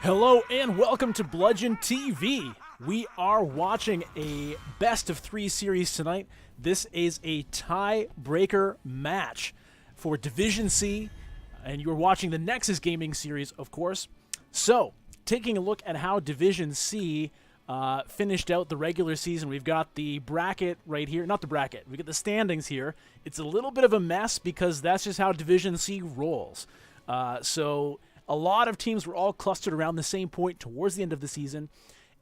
Hello and welcome to Bludgeon TV. We are watching a best of 3 series tonight. This is a tiebreaker match for Division C, and you're watching the Nexus gaming series, of course. So, taking a look at how Division C finished out the regular season, we've got the bracket right here. Not the bracket, we got the standings here. It's a little bit of a mess because that's just how Division C rolls. So a lot of teams were all clustered around the same point towards the end of the season,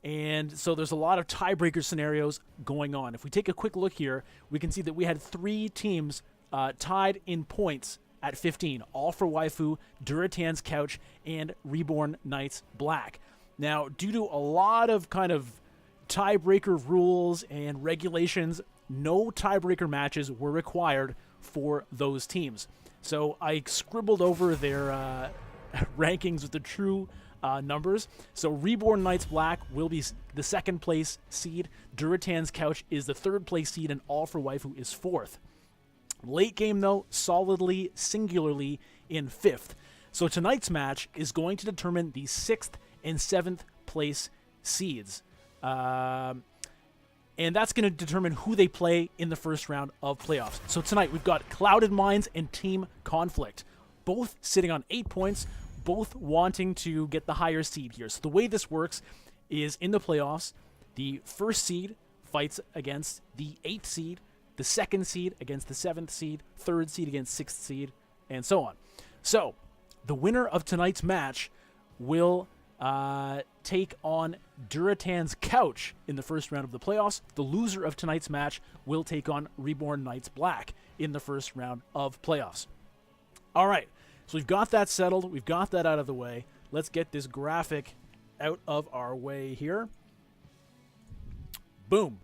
and so there's a lot of tiebreaker scenarios going on. If we take a quick look here, we can see that we had 3 teams tied in points at 15, all for Waifu, Duratan's Couch, and Reborn Knights Black. Now, due to a lot of kind of tiebreaker rules and regulations, no tiebreaker matches were required for those teams. So I scribbled over their rankings with the true numbers. So Reborn Knights Black will be the 2nd place seed. Duratan's Couch is the 3rd place seed, and All for Waifu is 4th. Late game, though, solidly, singularly in 5th. So tonight's match is going to determine the 6th and 7th place seeds. And that's going to determine who they play in the first round of playoffs. So tonight we've got Clouded Minds and Team Conflict, both sitting on 8 points, both wanting to get the higher seed here. So the way this works is in the playoffs, the 1st seed fights against the 8th seed, the 2nd seed against the 7th seed, 3rd seed against 6th seed, and so on. So the winner of tonight's match will take on Duratan's Couch in the first round of the playoffs. The loser of tonight's match will take on Reborn Knights Black in the first round of playoffs. All right, so we've got that settled. We've got that out of the way. Let's get this graphic out of our way here. Boom.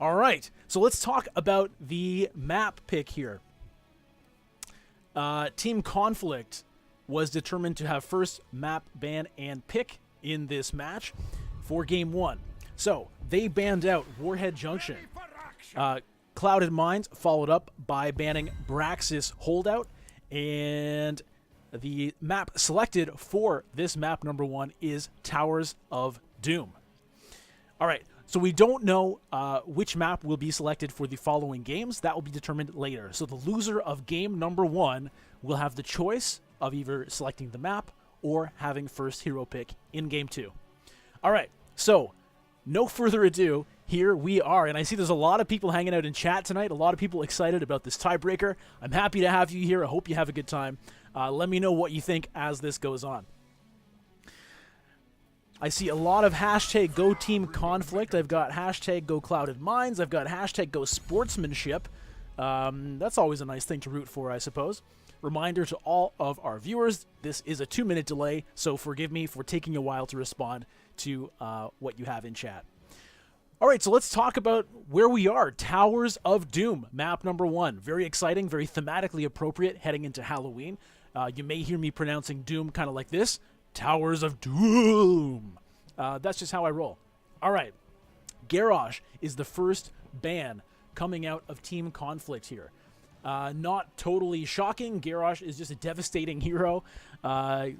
All right, so let's talk about the map pick here. Team Conflict was determined to have first map ban and pick in this match for Game 1. So they banned out Warhead Junction. Clouded Minds followed up by banning Braxis Holdout, and the map selected for this map number 1 is Towers of Doom. All right, so we don't know which map will be selected for the following games. That will be determined later. So the loser of game number 1 will have the choice of either selecting the map or having first hero pick in Game 2. All right, so no further ado, here we are. And I see there's a lot of people hanging out in chat tonight, a lot of people excited about this tiebreaker. I'm happy to have you here. I hope you have a good time. Let me know what you think as this goes on. I see a lot of hashtag Go Team Conflict. I've got hashtag Go Clouded Minds. I've got hashtag Go Sportsmanship. That's always a nice thing to root for, I suppose. Reminder to all of our viewers, this is a 2-minute delay, so forgive me for taking a while to respond to what you have in chat. All right, so let's talk about where we are. Towers of Doom, map number 1. Very exciting, very thematically appropriate heading into Halloween. You may hear me pronouncing Doom kind of like this. Towers of Doom. That's just how I roll. All right, Garrosh is the first ban coming out of Team Conflict here. Not totally shocking. Garrosh is just a devastating hero.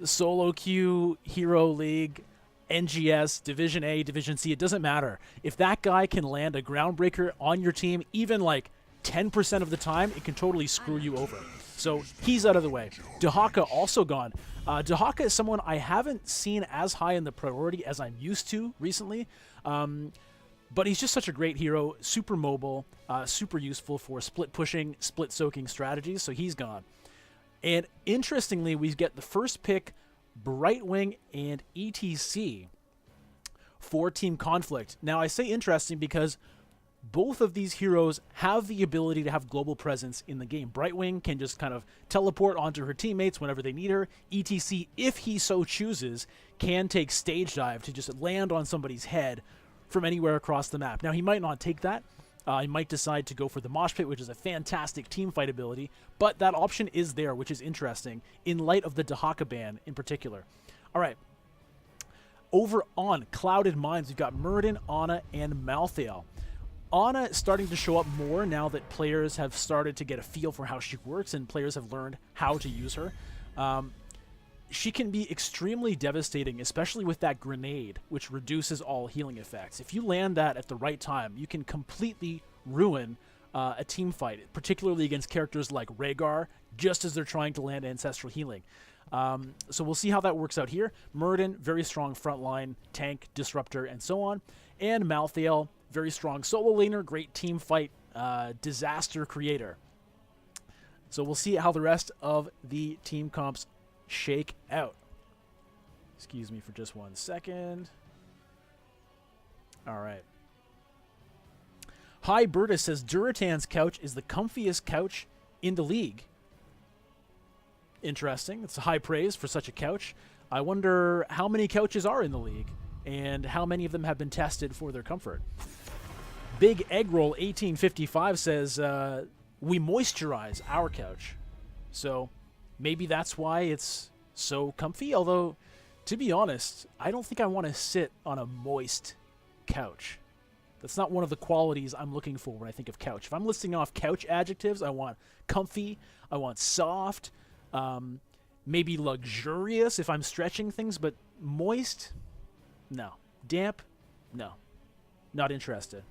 Solo queue, Hero League, NGS, Division A, Division C, it doesn't matter. If that guy can land a groundbreaker on your team, even like 10% of the time, it can totally screw you over. So he's out of the way. Dahaka also gone. Dahaka is someone I haven't seen as high in the priority as I'm used to recently. But he's just such a great hero, super mobile, super useful for split pushing, split soaking strategies, so he's gone. And interestingly, we get the first pick, Brightwing and ETC for Team Conflict. Now, I say interesting because both of these heroes have the ability to have global presence in the game. Brightwing can just kind of teleport onto her teammates whenever they need her. ETC, if he so chooses, can take stage dive to just land on somebody's head from anywhere across the map. Now, he might not take that. He might decide to go for the Mosh Pit, which is a fantastic team fight ability, but that option is there, which is interesting, in light of the Dahaka ban in particular. All right. Over on Clouded Minds, we've got Muradin, Ana, and Malthael. Ana is starting to show up more now that players have started to get a feel for how she works and players have learned how to use her. she can be extremely devastating, especially with that grenade, which reduces all healing effects. If you land that at the right time, you can completely ruin a team fight, particularly against characters like Rhaegar, just as they're trying to land ancestral healing. So we'll see how that works out here. Muradin, very strong frontline, tank, disruptor, and so on. And Malthael, very strong solo laner, great team fight, disaster creator. So we'll see how the rest of the team comps shake out. Excuse me for just 1 second. All right. Hi Berta says Duratan's couch is the comfiest couch in the league. Interesting. It's high praise for such a couch. I wonder how many couches are in the league and how many of them have been tested for their comfort. Big Eggroll 1855 says we moisturize our couch. So maybe that's why it's so comfy. Although, to be honest, I don't think I want to sit on a moist couch. That's not one of the qualities I'm looking for when I think of couch. If I'm listing off couch adjectives, I want comfy, I want soft, maybe luxurious if I'm stretching things, but moist? No. Damp? No. Not interested.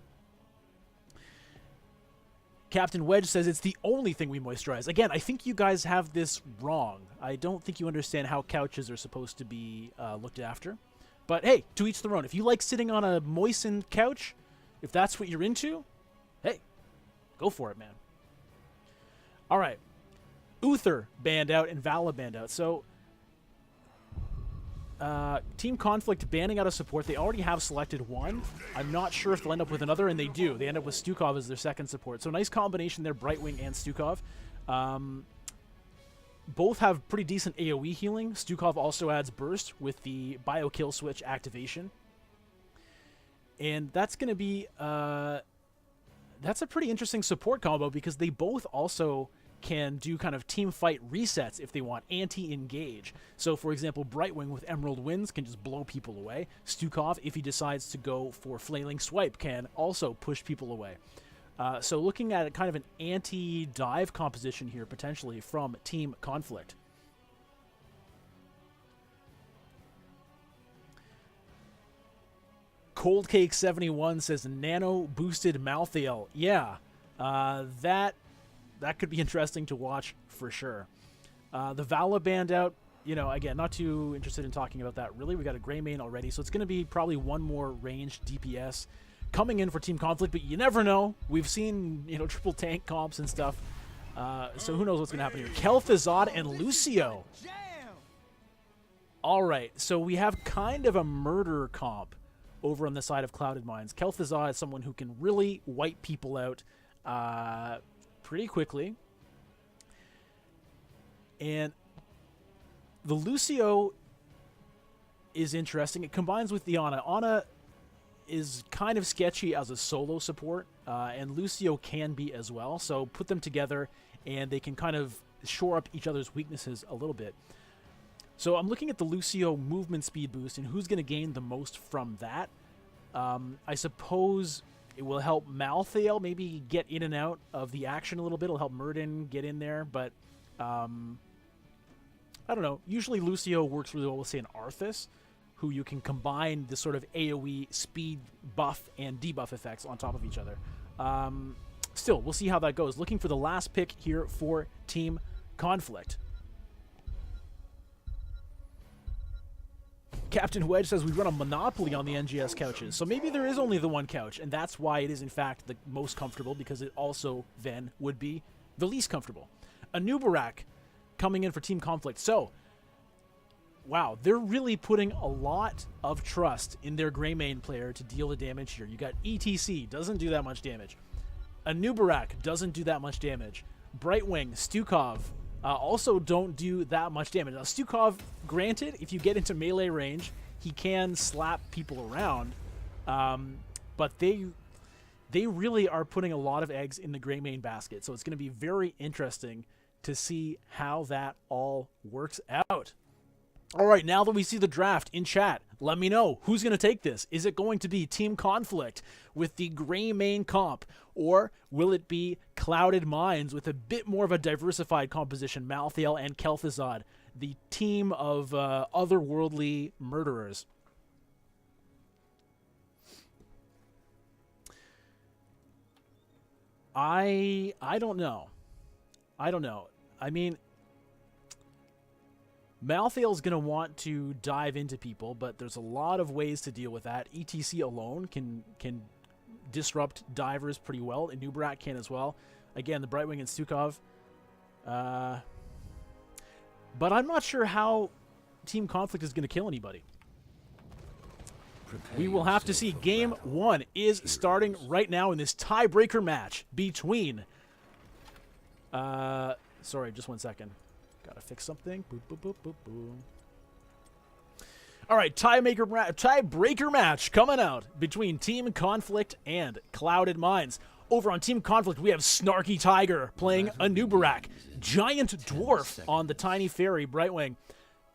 Captain Wedge says it's the only thing we moisturize. Again, I think you guys have this wrong. I don't think you understand how couches are supposed to be looked after. But hey, to each their own. If you like sitting on a moistened couch, if that's what you're into, hey, go for it, man. All right. Uther banned out and Vala banned out. So, Team Conflict banning out of support. They already have selected one. I'm not sure if they'll end up with another, and they do. They end up with Stukov as their second support. So, nice combination there, Brightwing and Stukov. Both have pretty decent AoE healing. Stukov also adds Burst with the Bio Kill Switch activation. And that's going to be, that's a pretty interesting support combo because they both also can do kind of team fight resets if they want, anti-engage. So, for example, Brightwing with Emerald Winds can just blow people away. Stukov, if he decides to go for Flailing Swipe, can also push people away. So looking at kind of an anti-dive composition here, potentially, from Team Conflict. Cold Cake 71 says nano boosted Malthael. Yeah, that could be interesting to watch for sure. The Vala banned out. You know, again, not too interested in talking about that really. We got a gray main already, so it's going to be probably one more ranged DPS coming in for Team Conflict. But you never know. We've seen, you know, triple tank comps and stuff. So who knows what's going to happen here? Kel'Thuzad and Lucio. All right, so we have kind of a murder comp over on the side of Clouded Minds. Kel'Thuzad is someone who can really wipe people out pretty quickly. And the Lucio is interesting. It combines with the Ana. Ana is kind of sketchy as a solo support, and Lucio can be as well. So put them together, and they can kind of shore up each other's weaknesses a little bit. So I'm looking at the Lucio movement speed boost and who's going to gain the most from that. I suppose it will help Malthael maybe get in and out of the action a little bit. It'll help Muradin get in there, but I don't know. Usually Lucio works really well with, say, an Arthas, who you can combine this sort of AoE speed buff and debuff effects on top of each other. Still, we'll see how that goes. Looking for the last pick here for Team Conflict. Captain Wedge says we run a monopoly on the NGS couches. So maybe there is only the one couch, and that's why it is, in fact, the most comfortable, because it also then would be the least comfortable. Anubarak coming in for Team Conflict. So, wow, they're really putting a lot of trust in their Grey Main player to deal the damage here. You got ETC, doesn't do that much damage. Anubarak doesn't do that much damage. Brightwing, Stukov, also don't do that much damage. Now, Stukov, granted, if you get into melee range, he can slap people around, but they really are putting a lot of eggs in the Grey Main basket, so it's going to be very interesting to see how that all works out. All right, now that we see the draft in chat, let me know who's going to take this. Is it going to be Team Conflict with the Grey Main comp, or will it be Clouded Minds with a bit more of a diversified composition, Malthael and Kel'Thuzad? the team of otherworldly murderers. I don't know. I mean, Malthael's going to want to dive into people, but there's a lot of ways to deal with that. ETC alone can disrupt divers pretty well, and Nubarak can as well. Again, the Brightwing and Stukov. But I'm not sure how Team Conflict is going to kill anybody. We will have to see. Game 1 is starting right now in this tiebreaker match between... sorry, just 1 second. Gotta fix something. Boop, boop, boop, boop, boop. All right, tiebreaker match coming out between Team Conflict and Clouded Minds. Over on Team Conflict, we have Snarky Tiger playing a Nubarak, Giant Dwarf on the Tiny Fairy Brightwing,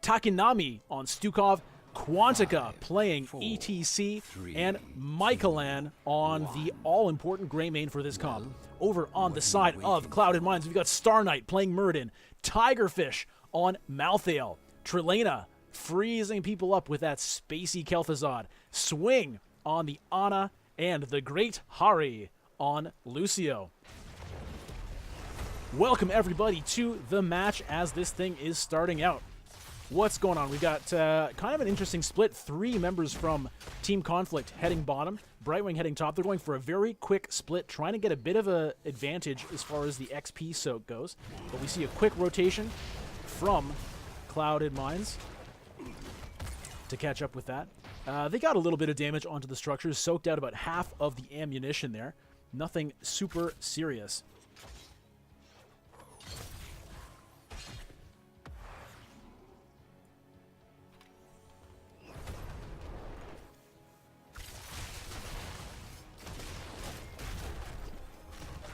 Takinami on Stukov, Quantica playing ETC, and Michaelan on the all-important Grey Mane for this comp. Over on the side of Clouded Minds, we've got Star Knight playing Muradin, Tigerfish on Malthael, Trilena freezing people up with that spacey Kel'Thuzad, Swing on the Ana, and the Great Hari on Lucio. Welcome everybody to the match as this thing is starting out. What's going on? We've got kind of an interesting split. 3 members from Team Conflict heading bottom, Brightwing heading top. They're going for a very quick split, trying to get a bit of an advantage as far as the XP soak goes. But we see a quick rotation from Clouded Minds to catch up with that. They got a little bit of damage onto the structures, soaked out about half of the ammunition there. Nothing super serious.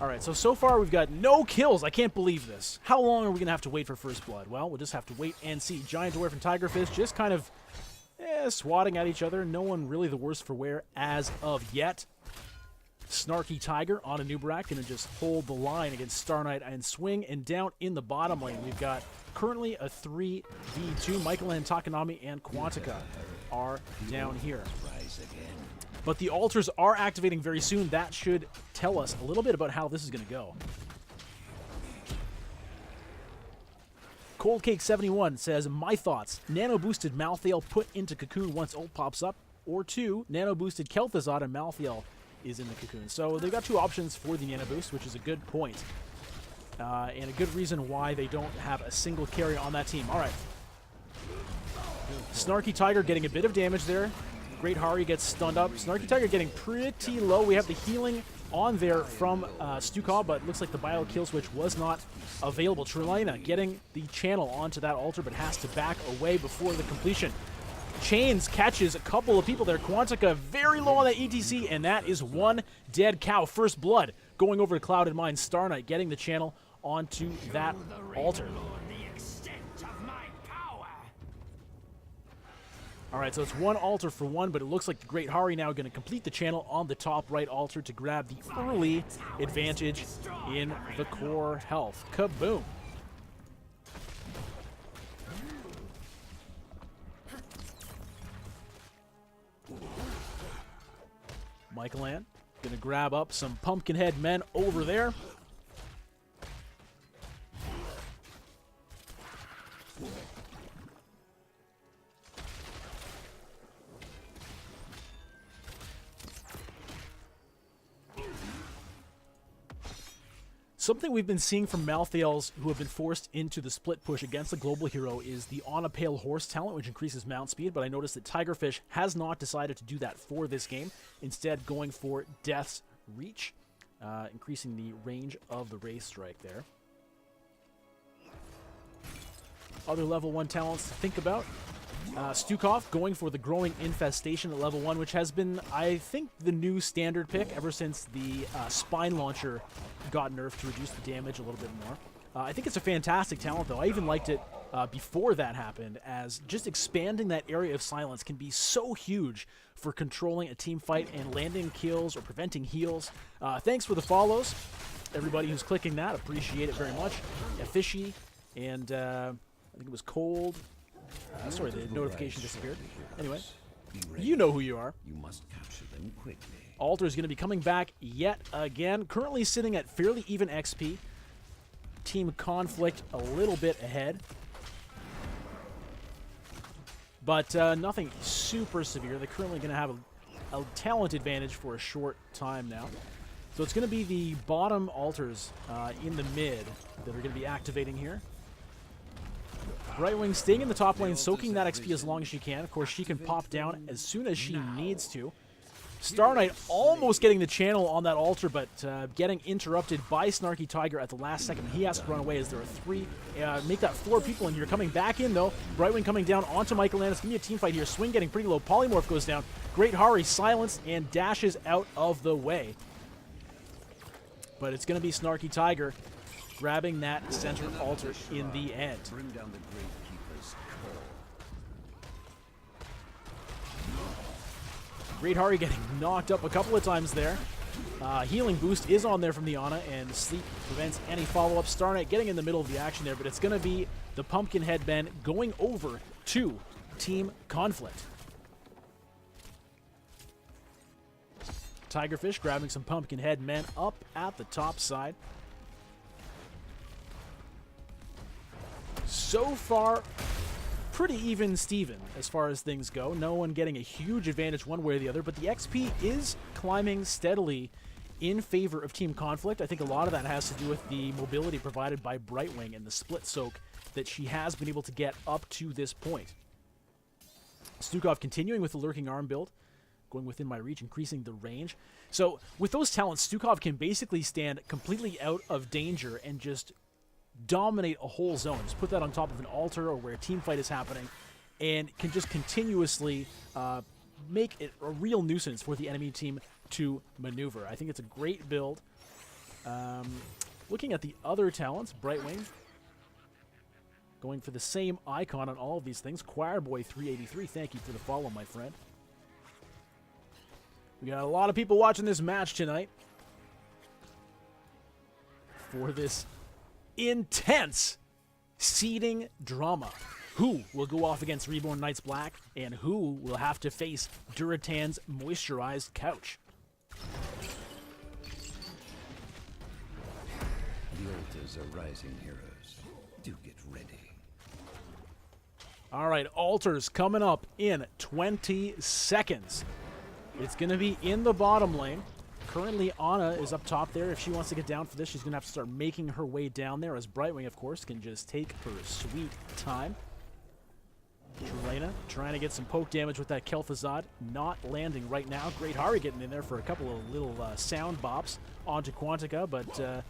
All right, so far we've got no kills. I can't believe this. How long are we going to have to wait for first blood? Well, we'll just have to wait and see. Giant Dwarf and Tigerfish just kind of swatting at each other. No one really the worse for wear as of yet. Snarky Tiger on a Nubarak going to just hold the line against Star Knight and Swing. And down in the bottom lane, we've got currently a 3v2. Michaelan, Takanami, and Quantica are down here. But the altars are activating very soon. That should tell us a little bit about how this is going to go. Cold Cake 71 says, my thoughts, nano-boosted Malthael put into Cocoon once ult pops up, or 2, nano-boosted Kel'Thuzad and Malthael is in the Cocoon. So they've got 2 options for the nano boost, which is a good point. And a good reason why they don't have a single carry on that team. All right. Snarky Tiger getting a bit of damage there. Great Hari gets stunned up. Snarky Tiger getting pretty low. We have the healing on there from Stukov, but it looks like the bio kill switch was not available. Trilena getting the channel onto that altar, but has to back away before the completion. Chains catches a couple of people there. Quantica very low on that ETC, and that is 1 dead cow. First blood going over to Clouded Minds. Star Knight getting the channel onto that altar. All right, so it's 1 altar for 1, but it looks like the Great Hari now going to complete the channel on the top right altar to grab the early advantage in the core health. Kaboom. Michaelan going to grab up some Pumpkinhead men over there. Something we've been seeing from Malthaels who have been forced into the split push against the global hero is the On a Pale Horse talent, which increases mount speed, but I noticed that Tigerfish has not decided to do that for this game, instead going for Death's Reach, increasing the range of the Ray Strike there. Other level 1 talents to think about. Stukov going for the Growing Infestation at level 1, which has been, I think, the new standard pick ever since the Spine Launcher got nerfed to reduce the damage a little bit more. I think it's a fantastic talent, though. I even liked it before that happened, as just expanding that area of silence can be so huge for controlling a team fight and landing kills or preventing heals. Thanks for the follows, everybody who's clicking that. Appreciate it very much. Fishy and I think it was cold. Sorry, the notification disappeared. Anyway, you know who you are. You must capture them quickly. Alter is going to be coming back yet again. Currently sitting at fairly even XP. Team Conflict a little bit ahead. But nothing super severe. They're currently going to have a talent advantage for a short time now. So it's going to be the bottom altars in the mid that are going to be activating here. Brightwing staying in the top lane, soaking that XP as long as she can. Of course, she can pop down as soon as she needs to. Star Knight almost getting the channel on that altar, but getting interrupted by Snarky Tiger at the last second. He has to run away as there are three, make that 4 people in here. Coming back in, though. Brightwing coming down onto Michael Landis. Give me a team fight here. Swing getting pretty low. Polymorph goes down. Great Hari silenced and dashes out of the way. But it's going to be Snarky Tiger grabbing that center altar in the end. Bring down the Great Keeper's call. Great Hari getting knocked up a couple of times there. Healing boost is on there from the Ana, and sleep prevents any follow-up. Star Knight getting in the middle of the action there, but it's going to be the Pumpkin Headband going over to Team Conflict. Tigerfish grabbing some Pumpkin Headmen up at the top side. So far, pretty even Steven as far as things go. No one getting a huge advantage one way or the other, but the XP is climbing steadily in favor of Team Conflict. I think a lot of that has to do with the mobility provided by Brightwing and the split soak that she has been able to get up to this point. Stukov continuing with the Lurking Arm build, going within my reach, increasing the range. So with those talents, Stukov can basically stand completely out of danger and just dominate a whole zone. Just put that on top of an altar or where a team fight is happening and can just continuously make it a real nuisance for the enemy team to maneuver. I think it's a great build. Looking at the other talents, Brightwing going for the same icon on all of these things. Choirboy 383, thank you for the follow, my friend. We got a lot of people watching this match tonight for this intense seeding drama. Who will go off against Reborn Knights Black, and who will have to face Duratan's moisturized couch? The altars are rising, heroes. Do get ready. All right, altars coming up in 20 seconds. It's going to be in the bottom lane. Currently, Ana is up top there. If she wants to get down for this, she's going to have to start making her way down there, as Brightwing, of course, can just take her sweet time. Trelena trying to get some poke damage with that Kel'Thuzad. Not landing right now. Great Hari getting in there for a couple of little sound bops onto Quantica, but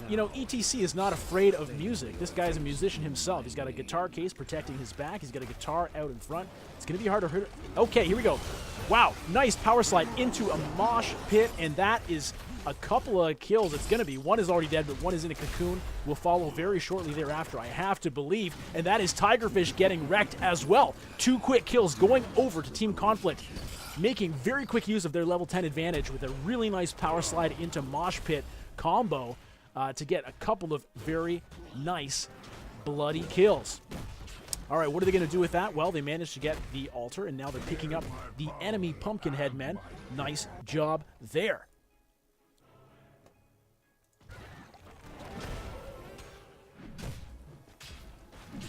you know, ETC is not afraid of music. This guy's a musician himself. He's got a guitar case protecting his back. He's got a guitar out in front. It's going to be hard to hurt. Okay, here we go. Wow, nice power slide into a mosh pit, and that is a couple of kills. It's going to be. One is already dead, but one is in a cocoon. Will follow very shortly thereafter, I have to believe, and that is Tigerfish getting wrecked as well. 2 quick kills going over to Team Conflict, making very quick use of their level 10 advantage with a really nice power slide into mosh pit combo to get a couple of very nice bloody kills. All right, what are they going to do with that? Well, they managed to get the altar, and now they're picking up the enemy Pumpkinhead men. Nice job there.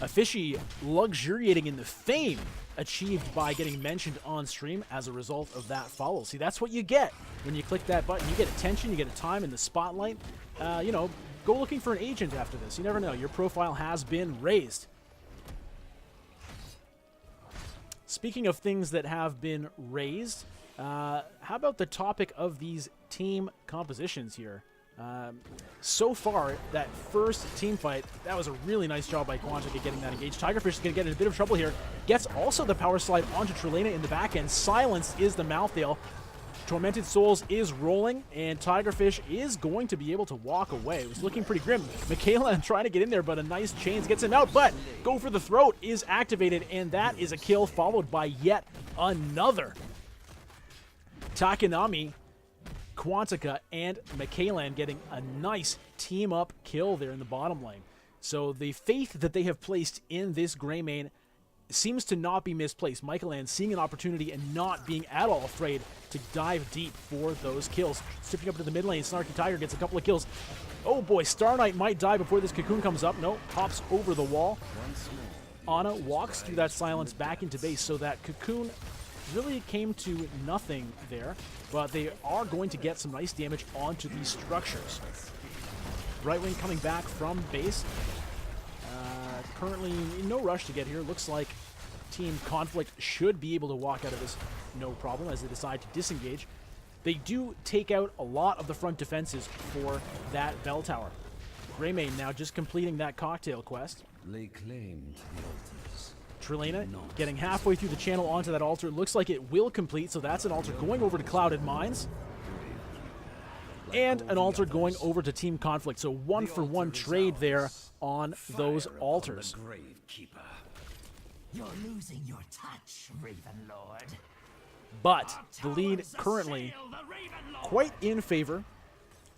A Fishy luxuriating in the fame achieved by getting mentioned on stream as a result of that follow. See, that's what you get when you click that button. You get attention, you get a time in the spotlight. You know, go looking for an agent after this. You never know. Your profile has been raised. Speaking of things that have been raised, how about the topic of these team compositions here? So far, that first team fight, that was a really nice job by Quantica getting that engaged. Tigerfish is going to get in a bit of trouble here. Gets also the power slide onto Trelena in the back end. Silenced is the Malthael. Tormented Souls is rolling, and Tigerfish is going to be able to walk away. It was looking pretty grim. Michaela trying to get in there, but a nice chains gets him out, but Go for the Throat is activated, and that is a kill, followed by yet another. Takanami, Quantica, and Michaelan getting a nice team-up kill there in the bottom lane. So the faith that they have placed in this Greymane seems to not be misplaced. Michaelan seeing an opportunity and not being at all afraid to dive deep for those kills. Stripping up to the mid lane, Snarky Tiger gets a couple of kills. Oh boy, Star Knight might die before this Cocoon comes up. No, hops over the wall. Ana walks through that silence back into base, so that Cocoon really came to nothing there, but they are going to get some nice damage onto these structures. Brightwing coming back from base. Currently in no rush to get here. Looks like Team Conflict should be able to walk out of this no problem as they decide to disengage. They do take out a lot of the front defenses for that bell tower. Greymane now just completing that cocktail quest. Lay claim to the altars. Trilena getting halfway through the channel onto that altar. Looks like it will complete, so that's an altar going over to Clouded Mines. And an altar going over to Team Conflict. So 1-for-1 trade there on those altars. Gravekeeper. You're losing your touch, Ravenlord. But the lead currently quite in favor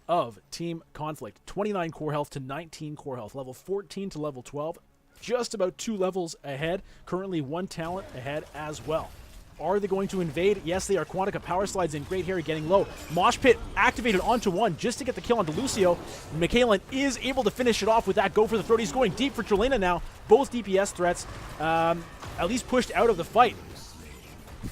of Team Conflict. 29 core health to 19 core health. Level 14 to level 12. Just about 2 levels ahead. Currently 1 talent ahead as well. Are they going to invade? Yes, they are. Quantica power slides in. Great Harry getting low. Mosh Pit activated onto 1 just to get the kill onto Lucio. Michaelan is able to finish it off with that go for the throat. He's going deep for Trilena now. Both DPS threats at least pushed out of the fight.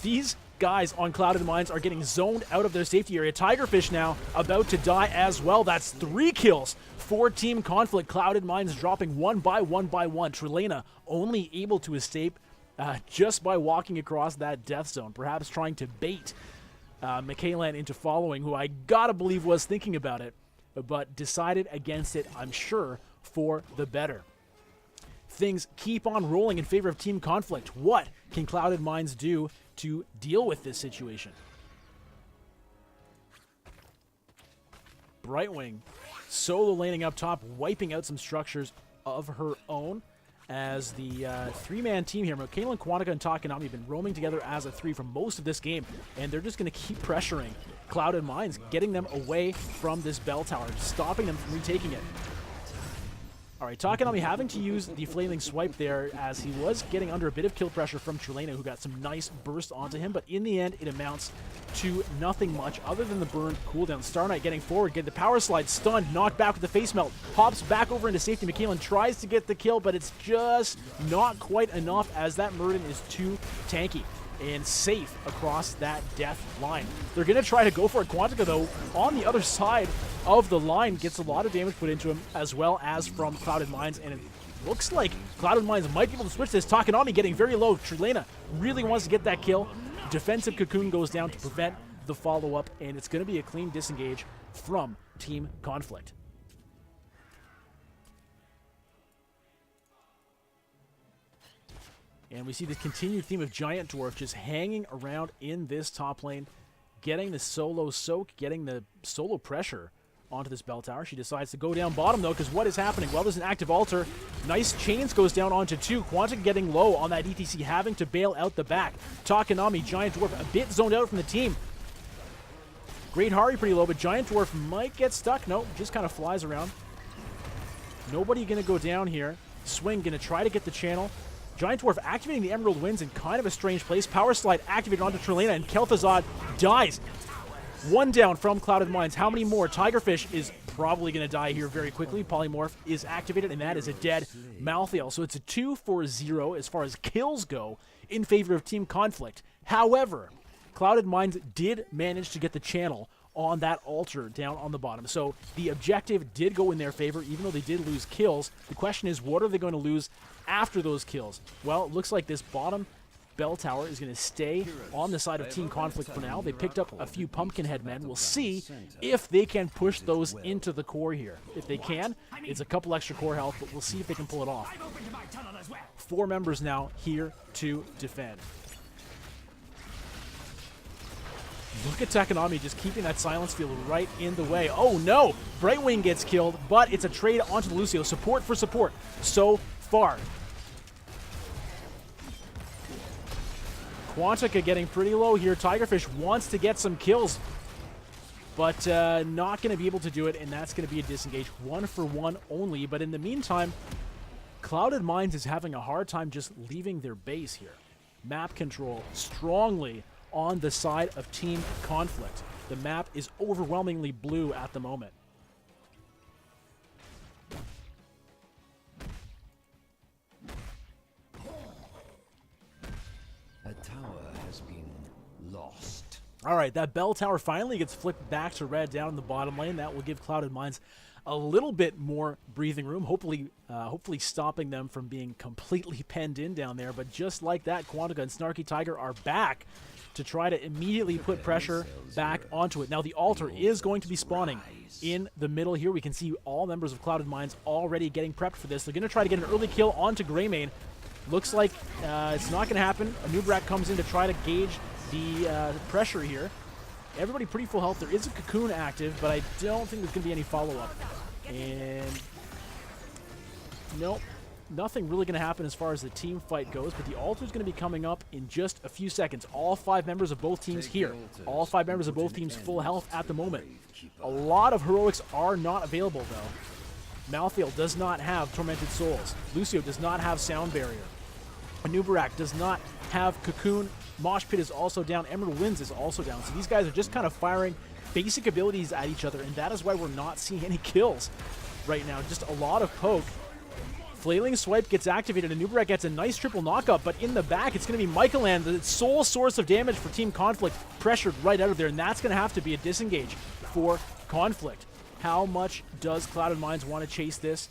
These guys on Clouded Mines are getting zoned out of their safety area. Tigerfish now about to die as well. That's 3 kills for Team Conflict. Clouded Mines dropping one by one. Trilena only able to escape just by walking across that death zone, perhaps trying to bait Michaelan into following, who I gotta believe was thinking about it, but decided against it, I'm sure, for the better. Things keep on rolling in favor of Team Conflict. What can Clouded Mines do to deal with this situation? Brightwing solo laning up top, wiping out some structures of her own. As the 3-man team here, Michaelan, Quantica, and Takanami have been roaming together as a 3 for most of this game, and they're just going to keep pressuring Clouded Mines, getting them away from this bell tower, stopping them from retaking it. All right, Takanami having to use the Flaming Swipe there as he was getting under a bit of kill pressure from Trilena, who got some nice burst onto him, but in the end, it amounts to nothing much other than the burn cooldown. Star Knight getting forward, getting the power slide, stunned, knocked back with the face melt, hops back over into safety. Michaelan tries to get the kill, but it's just not quite enough as that Murden is too tanky and safe across that death line. They're going to try to go for it. Quantica, though, on the other side of the line, gets a lot of damage put into him, as well as from Clouded Mines, and it looks like Clouded Mines might be able to switch this. Takanami getting very low. Trilena really wants to get that kill. Defensive Cocoon goes down to prevent the follow-up, and it's going to be a clean disengage from Team Conflict. And we see this continued theme of Giant Dwarf just hanging around in this top lane, getting the solo soak, getting the solo pressure onto this bell tower. She decides to go down bottom, though, because what is happening? Well, there's an active altar. Nice chains goes down onto 2. Quantica getting low on that ETC, having to bail out the back. Takanami, Giant Dwarf, a bit zoned out from the team. Great Hari pretty low, but Giant Dwarf might get stuck. No, just kind of flies around. Nobody going to go down here. Swing going to try to get the channel. Giant Dwarf activating the Emerald Winds in kind of a strange place. Power Slide activated onto Trilena, and Kel'Thuzad dies. 1 down from Clouded Mines. How many more? Tigerfish is probably going to die here very quickly. Polymorph is activated, and that is a dead Malthael. So it's a 2-4-0 as far as kills go in favor of Team Conflict. However, Clouded Mines did manage to get the channel on that altar down on the bottom. So the objective did go in their favor, even though they did lose kills. The question is, what are they going to lose after those kills? Well, it looks like this bottom bell tower is going to stay on the side of Team Conflict for now. They picked up a few Pumpkinhead men. We'll see if they can push those into the core here. If they can, it's a couple extra core health, but we'll see if they can pull it off. 4 members now here to defend. Look at Takanami just keeping that silence field right in the way. Oh no! Brightwing gets killed, but it's a trade onto the Lucio. Support for support so far. Quantica getting pretty low here. Tigerfish wants to get some kills, but not going to be able to do it, and that's going to be a disengage. 1-for-1 only, but in the meantime, Clouded Minds is having a hard time just leaving their base here. Map control strongly on the side of Team Conflict. The map is overwhelmingly blue at the moment. A tower has been lost. All right, that bell tower finally gets flipped back to red down in the bottom lane. That will give Clouded Minds a little bit more breathing room, hopefully stopping them from being completely penned in down there. But just like that, Quantica and Snarky Tiger are back to try to immediately put pressure back onto it. Now, the altar is going to be spawning in the middle here. We can see all members of Clouded Minds already getting prepped for this. They're going to try to get an early kill onto Greymane. Looks like it's not going to happen. Anubrak comes in to try to gauge the pressure here. Everybody pretty full health. There is a cocoon active, but I don't think there's going to be any follow-up. And nope, nothing really going to happen as far as the team fight goes, but the altar is going to be coming up in just a few seconds. All 5 members of both teams here. All 5 members of both teams full health at the moment. A lot of heroics are not available, though. Malthael does not have Tormented Souls. Lucio does not have Sound Barrier. Anubarak does not have Cocoon. Mosh Pit is also down. Emerald Winds is also down. So these guys are just kind of firing basic abilities at each other, and that is why we're not seeing any kills right now. Just a lot of poke. Flailing Swipe gets activated, and Anubarak gets a nice triple knockup, but in the back, it's going to be Michaelan, the sole source of damage for Team Conflict, pressured right out of there, and that's going to have to be a disengage for Conflict. How much does Clouded Minds want to chase this?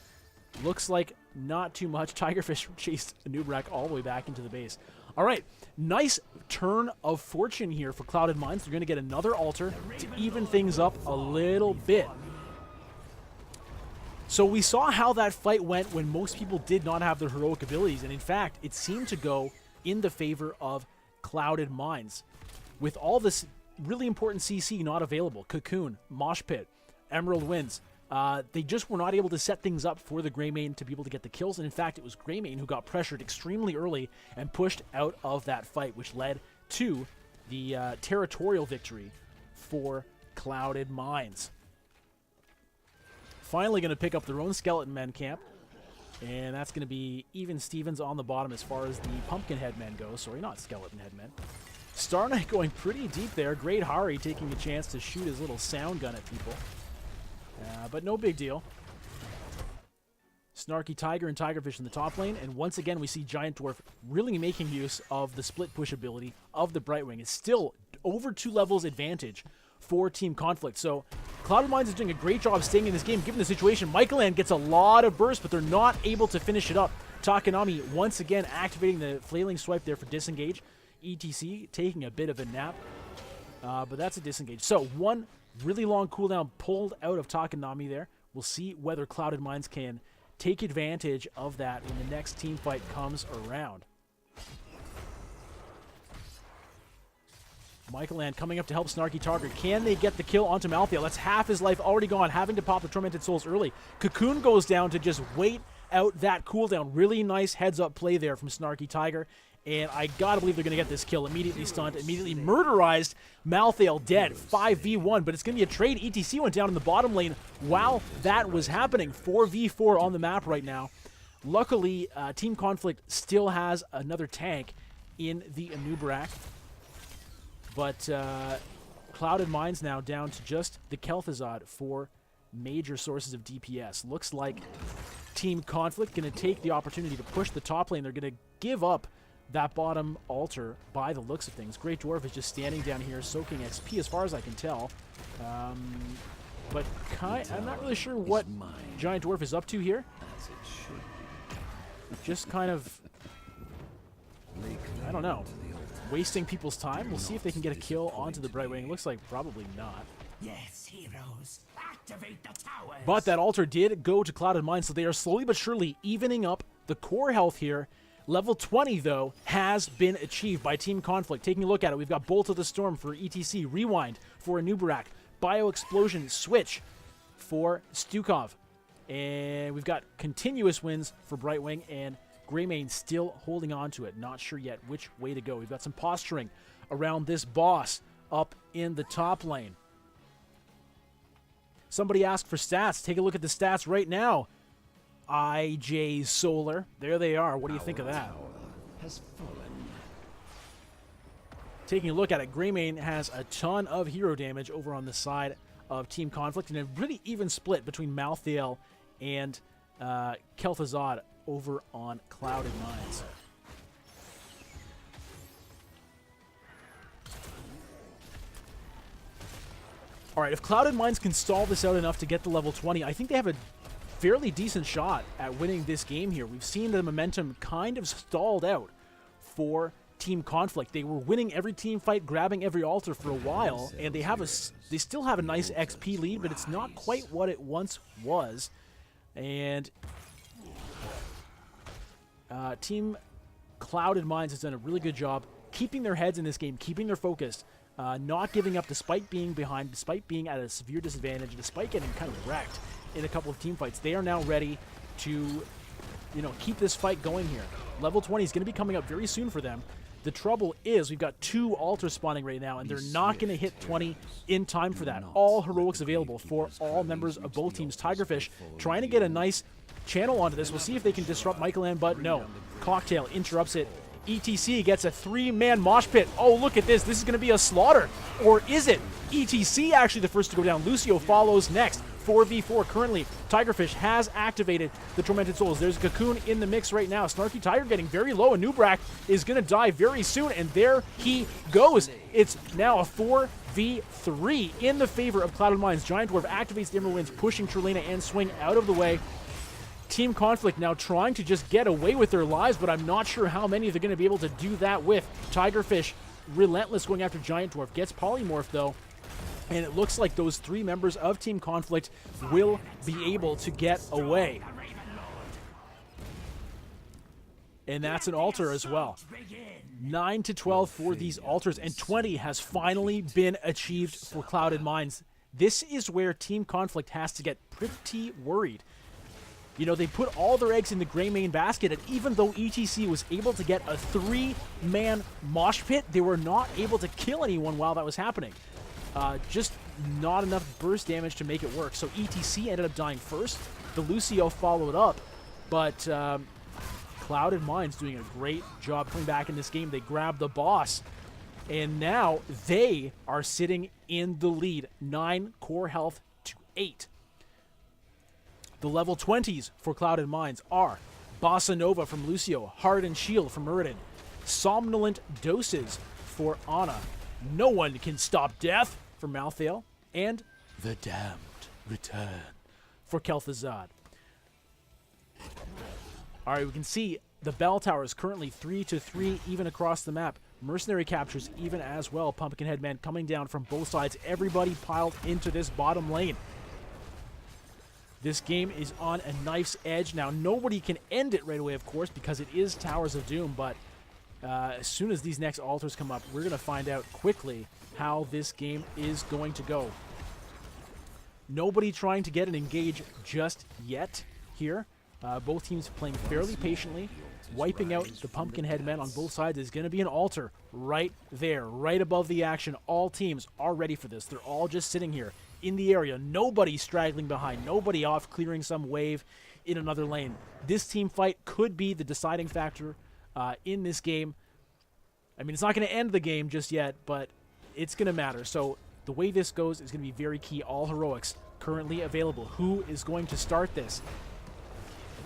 Looks like not too much. Tigerfish chased Anubarak all the way back into the base. All right, nice turn of fortune here for Clouded Minds. They're going to get another altar to even things up a little bit. So we saw how that fight went when most people did not have their heroic abilities, and in fact, it seemed to go in the favor of Clouded Minds. With all this really important CC not available, Cocoon, Mosh Pit, Emerald Winds, they just were not able to set things up for the Greymane to be able to get the kills, and in fact, it was Greymane who got pressured extremely early and pushed out of that fight, which led to the territorial victory for Clouded Minds. Finally going to pick up their own Skeleton Men camp, and that's going to be Even Stevens on the bottom as far as the Pumpkinhead Men go. Sorry, not Skeleton Head Men. Star Knight going pretty deep there. Great Hari taking a chance to shoot his little sound gun at people. But no big deal. Snarky Tiger and Tigerfish in the top lane, and once again we see Giant Dwarf really making use of the split push ability of the Brightwing. It's still over 2 levels advantage for Team Conflict. So Clouded Minds is doing a great job staying in this game given the situation. Michaelan gets a lot of burst, but they're not able to finish it up. Takanami once again activating the Flailing Swipe there for disengage. ETC taking a bit of a nap, but that's a disengage. So one really long cooldown pulled out of Takanami there. We'll see whether Clouded Minds can take advantage of that when the next team fight comes around. Michaelan coming up to help Snarky Tiger. Can they get the kill onto Malthael? That's half his life already gone, having to pop the Tormented Souls early. Cocoon goes down to just wait out that cooldown. Really nice heads-up play there from Snarky Tiger. And I gotta believe they're gonna get this kill. Immediately stunned, immediately murderized. Malthael dead. 5v1, but it's gonna be a trade. ETC went down in the bottom lane while that was happening. 4v4 on the map right now. Luckily, Team Conflict still has another tank in the Anubarak. But Clouded Minds now down to just the Kel'Thuzad for major sources of DPS. Looks like Team Conflict going to take the opportunity to push the top lane. They're going to give up that bottom altar by the looks of things. Great Dwarf is just standing down here soaking XP as far as I can tell. But I'm not really sure what Giant Dwarf is up to here. Just kind of, I don't know, wasting people's time. We'll see if they can get a kill onto the Brightwing. Looks like probably not. Yes, heroes, activate the towers. But that altar did go to Clouded Minds, so they are slowly but surely evening up the core health here. Level 20, though, has been achieved by Team Conflict. Taking a look at it, we've got Bolt of the Storm for ETC, Rewind for Anubarak, Bio Explosion Switch for Stukov, and we've got continuous wins for Brightwing, and Greymane still holding on to it. Not sure yet which way to go. We've got some posturing around this boss up in the top lane. Somebody asked for stats. Take a look at the stats right now. IJ Solar. There they are. What do you think of that? Tower has fallen. Taking a look at it, Greymane has a ton of hero damage over on the side of Team Conflict, and a really even split between Malthael and Kel'Thuzad over on Clouded Mines. All right, if Clouded Mines can stall this out enough to get to level 20, I think they have a fairly decent shot at winning this game here. We've seen the momentum kind of stalled out for Team Conflict. They were winning every team fight, grabbing every altar for a while, and they still have a nice XP lead, but it's not quite what it once was. And Team Clouded Mines has done a really good job keeping their heads in this game, keeping their focus, not giving up despite being behind, despite being at a severe disadvantage, despite getting kind of wrecked in a couple of team fights. They are now ready to, keep this fight going here. Level 20 is going to be coming up very soon for them. The trouble is we've got 2 altars spawning right now, and they're not going to hit 20 in time for that. All heroics available for all members of both teams. Tigerfish trying to get a nice channel onto this. We'll see if they can disrupt Michaelan, but no. Cocktail interrupts it. ETC gets a 3-man mosh pit. Oh, look at this. This is going to be a slaughter. Or is it? ETC actually the first to go down. Lucio follows next. 4v4 currently. Tigerfish has activated the Tormented Souls. There's a Cocoon in the mix right now. Snarky Tiger getting very low, and Nubrak is going to die very soon, and there he goes. It's now a 4v3 in the favor of Clouded Mines. Giant Dwarf activates the Emerald Winds, pushing Trelena and Swing out of the way. Team Conflict now trying to just get away with their lives, but I'm not sure how many they're going to be able to do that with. Tigerfish, relentless going after Giant Dwarf. Gets polymorphed, though. And it looks like those 3 members of Team Conflict will be able to get away. And that's an altar as well. 9 to 12 for these altars, and 20 has finally been achieved for Clouded Mines. This is where Team Conflict has to get pretty worried. They put all their eggs in the Greymane basket, and even though ETC was able to get a 3-man mosh pit, they were not able to kill anyone while that was happening. Just not enough burst damage to make it work. So ETC ended up dying first. The Lucio followed up, but Clouded Mines doing a great job coming back in this game. They grabbed the boss, and now they are sitting in the lead. 9 core health to 8. The level 20s for Clouded Mines are Bossa Nova from Lucio, Hardened Shield from Muradin, Somnolent Doses for Ana, No One Can Stop Death for Malthael, and The Damned Return for Kel'Thuzad. All right, we can see the bell tower is currently 3 to 3 even across the map. Mercenary captures even as well. Pumpkinhead Man coming down from both sides. Everybody piled into this bottom lane. This game is on a knife's edge. Now, nobody can end it right away, of course, because it is Towers of Doom, but as soon as these next altars come up, we're going to find out quickly how this game is going to go. Nobody trying to get an engage just yet here. Both teams playing fairly patiently. Wiping out the Pumpkinhead Men on both sides is going to be an altar right there, right above the action. All teams are ready for this. They're all just sitting here in the area. Nobody straggling behind. Nobody off clearing some wave in another lane. This team fight could be the deciding factor in this game. I mean, it's not going to end the game just yet, but it's going to matter. So the way this goes is going to be very key. All heroics currently available. Who is going to start this?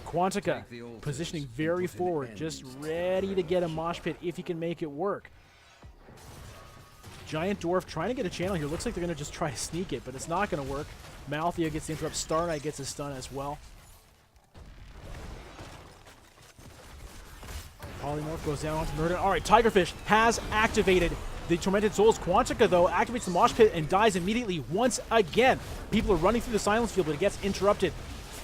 Quantica positioning very forward, just ready to get a mosh pit if he can make it work. Giant Dwarf trying to get a channel here. Looks like they're going to just try to sneak it, but it's not going to work. Malthea gets the interrupt. Star Knight gets a stun as well. Polymorph goes down onto Murder. All right, Tigerfish has activated the Tormented Souls. Quantica, though, activates the mosh pit and dies immediately once again. People are running through the silence field, but it gets interrupted.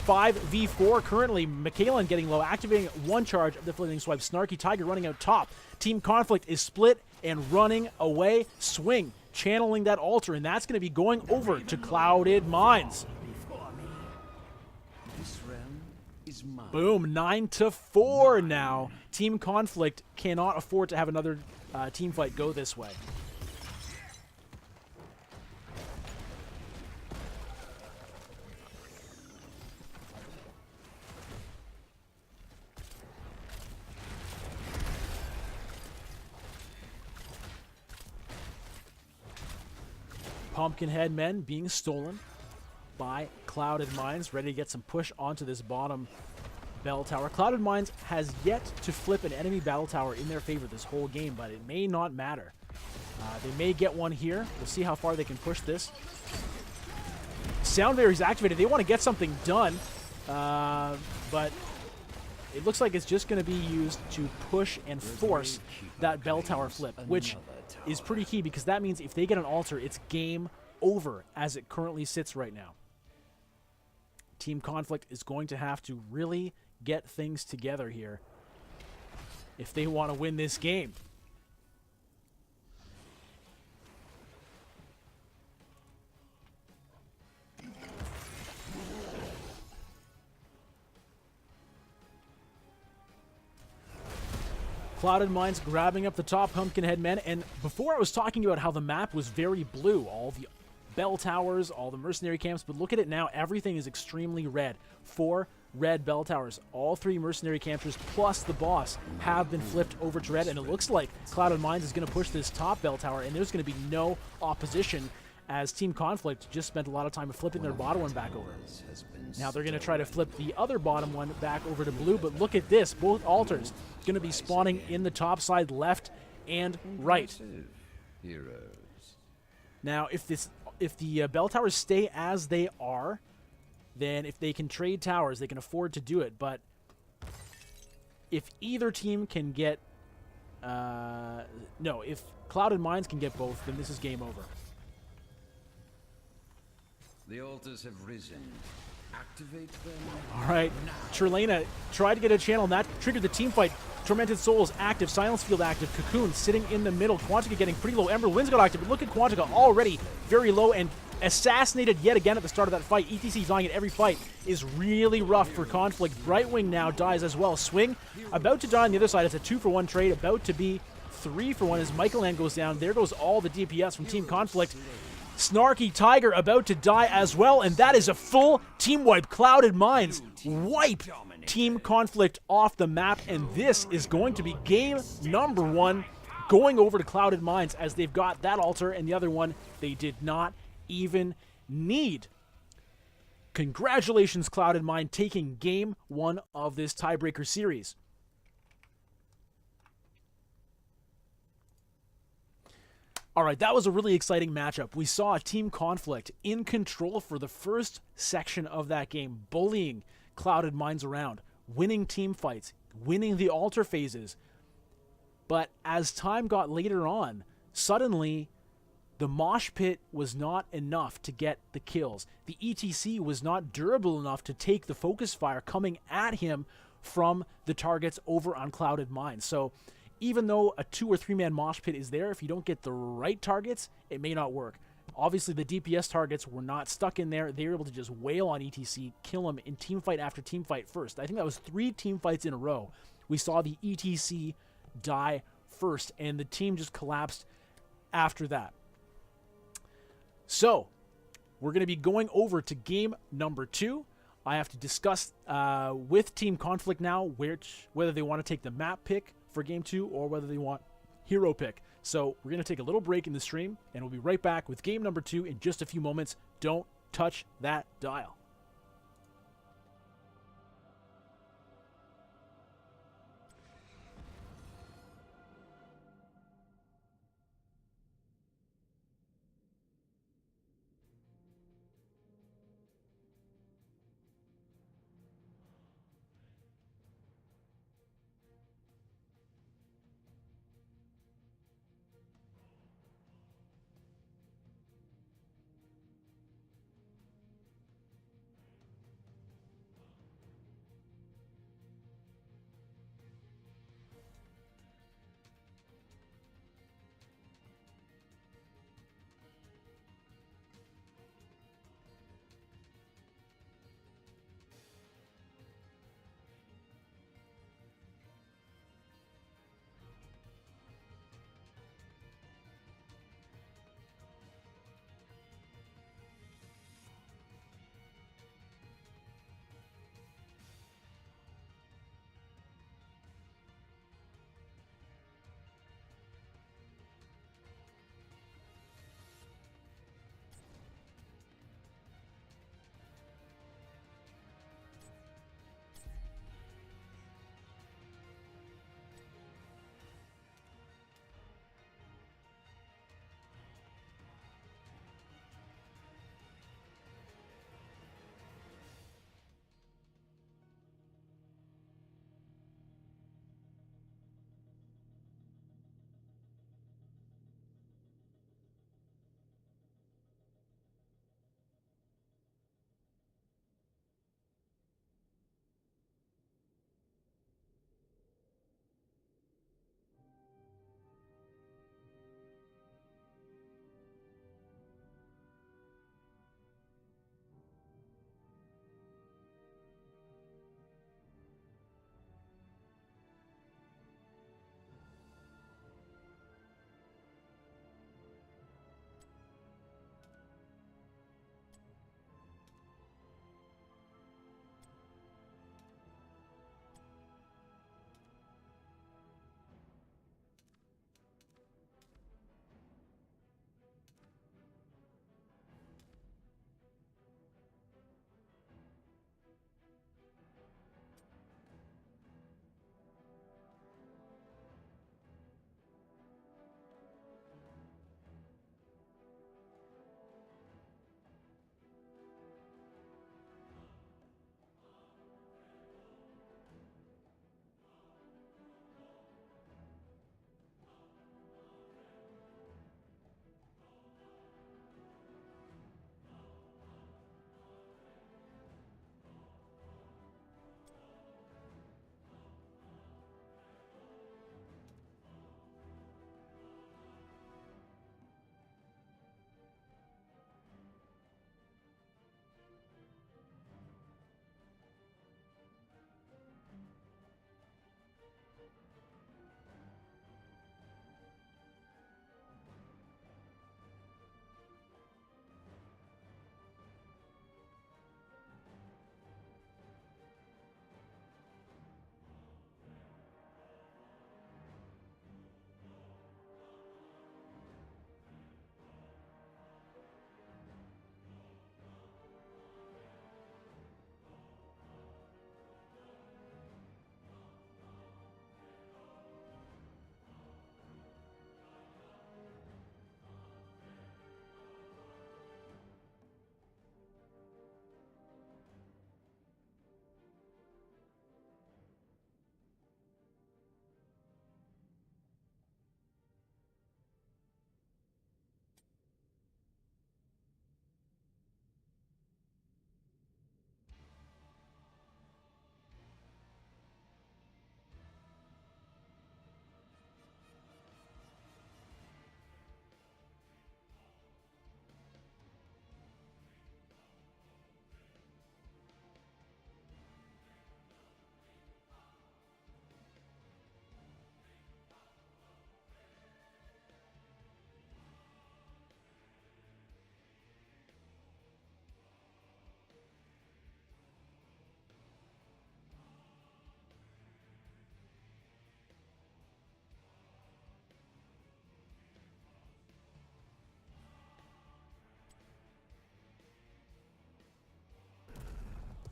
5v4 currently. Michaelan getting low, activating 1 charge of the Flaming Swipe. Snarky Tiger running out top. Team Conflict is split and running away. Swing channeling that altar, and that's going to be going over to Clouded Mines. This realm is mine. Boom, 9 to 4 now. Team Conflict cannot afford to have another team fight go this way. Pumpkinhead men being stolen by Clouded Minds, ready to get some push onto this bottom bell tower. Clouded Minds has yet to flip an enemy battle tower in their favor this whole game, but it may not matter. They may get one here. We'll see how far they can push this. Sound Barrier's activated. They want to get something done, but it looks like it's just going to be used to push and force that bell tower flip, which is pretty key because that means if they get an altar, it's game over as it currently sits right now. Team Conflict is going to have to really get things together here if they want to win this game. Clouded Minds grabbing up the top Pumpkinhead men, and before I was talking about how the map was very blue, all the bell towers, all the mercenary camps, but look at it now, everything is extremely red. 4 red bell towers, all 3 mercenary campers plus the boss have been flipped over to red, and it looks like Clouded Minds is going to push this top bell tower, and there's going to be no opposition as Team Conflict just spent a lot of time flipping their bottom one back over. Now they're going to try to flip the other bottom one back over to blue, but look at this. Both altars going to be spawning in the top side left and right. Heroes. Now, if the bell towers stay as they are, then if they can trade towers, they can afford to do it. But if either team can get... no, if Clouded Minds can get both, then this is game over. The altars have risen. Activate them. All right, Trelena tried to get a channel, and that triggered the team fight. Tormented Souls active, Silence Field active, Cocoon sitting in the middle, Quantica getting pretty low, Ember Winds got active, but look at Quantica already very low and assassinated yet again at the start of that fight. ETC dying at every fight is really rough for Conflict. Brightwing now dies as well. Swing about to die on the other side. It's a 2-for-1 trade, about to be 3-for-1 as Michael Land goes down. There goes all the DPS from Team Conflict. Snarky Tiger about to die as well, and that is a full team wipe. Clouded Minds wipe Team Conflict off the map, and this is going to be game number 1 going over to Clouded Minds as they've got that altar and the other one they did not even need. Congratulations, Clouded Mind, taking game 1 of this tiebreaker series. All right, that was a really exciting matchup. We saw a Team Conflict in control for the first section of that game, bullying Clouded Minds around, winning team fights, winning the altar phases. But as time got later on, suddenly the mosh pit was not enough to get the kills. The ETC was not durable enough to take the focus fire coming at him from the targets over on Clouded Minds. So even though a 2 or 3 man mosh pit is there, if you don't get the right targets, it may not work. Obviously, the DPS targets were not stuck in there. They were able to just wail on ETC, kill him in team fight after team fight first. I think that was 3 team fights in a row. We saw the ETC die first, and the team just collapsed after that. So, we're going to be going over to game number 2. I have to discuss with Team Conflict now whether they want to take the map pick for game 2 or whether they want hero pick. So we're going to take a little break in the stream, and we'll be right back with game number 2 in just a few moments. Don't touch that dial.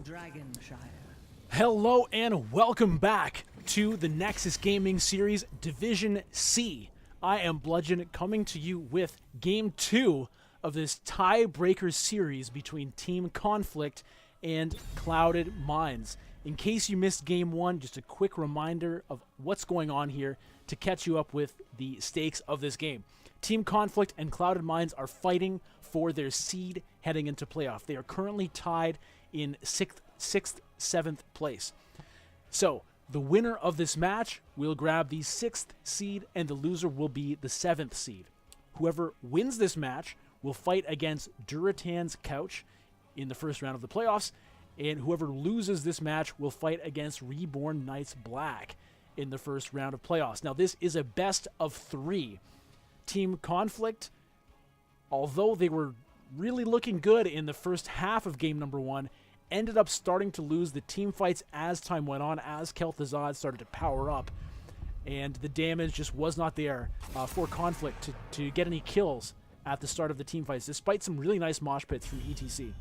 Dragonshire. Hello and welcome back to the Nexus Gaming Series Division C. I am Bludgeon, coming to you with Game 2 of this tiebreaker series between Team Conflict and Clouded Minds. In case you missed Game 1, just a quick reminder of what's going on here to catch you up with the stakes of this game. Team Conflict and Clouded Minds are fighting for their seed heading into playoff. They are currently tied in 6th, 7th place. So, the winner of this match will grab the 6th seed, and the loser will be the 7th seed. Whoever wins this match will fight against Duratan's Couch in the first round of the playoffs, and whoever loses this match will fight against Reborn Knights Black in the first round of playoffs. Now, this is a best of 3. Team Conflict, although they were really looking good in the first half of game number 1, ended up starting to lose the team fights as time went on, as Kel'Thuzad started to power up, and the damage just was not there for Conflict to get any kills at the start of the team fights, despite some really nice mosh pits from ETC.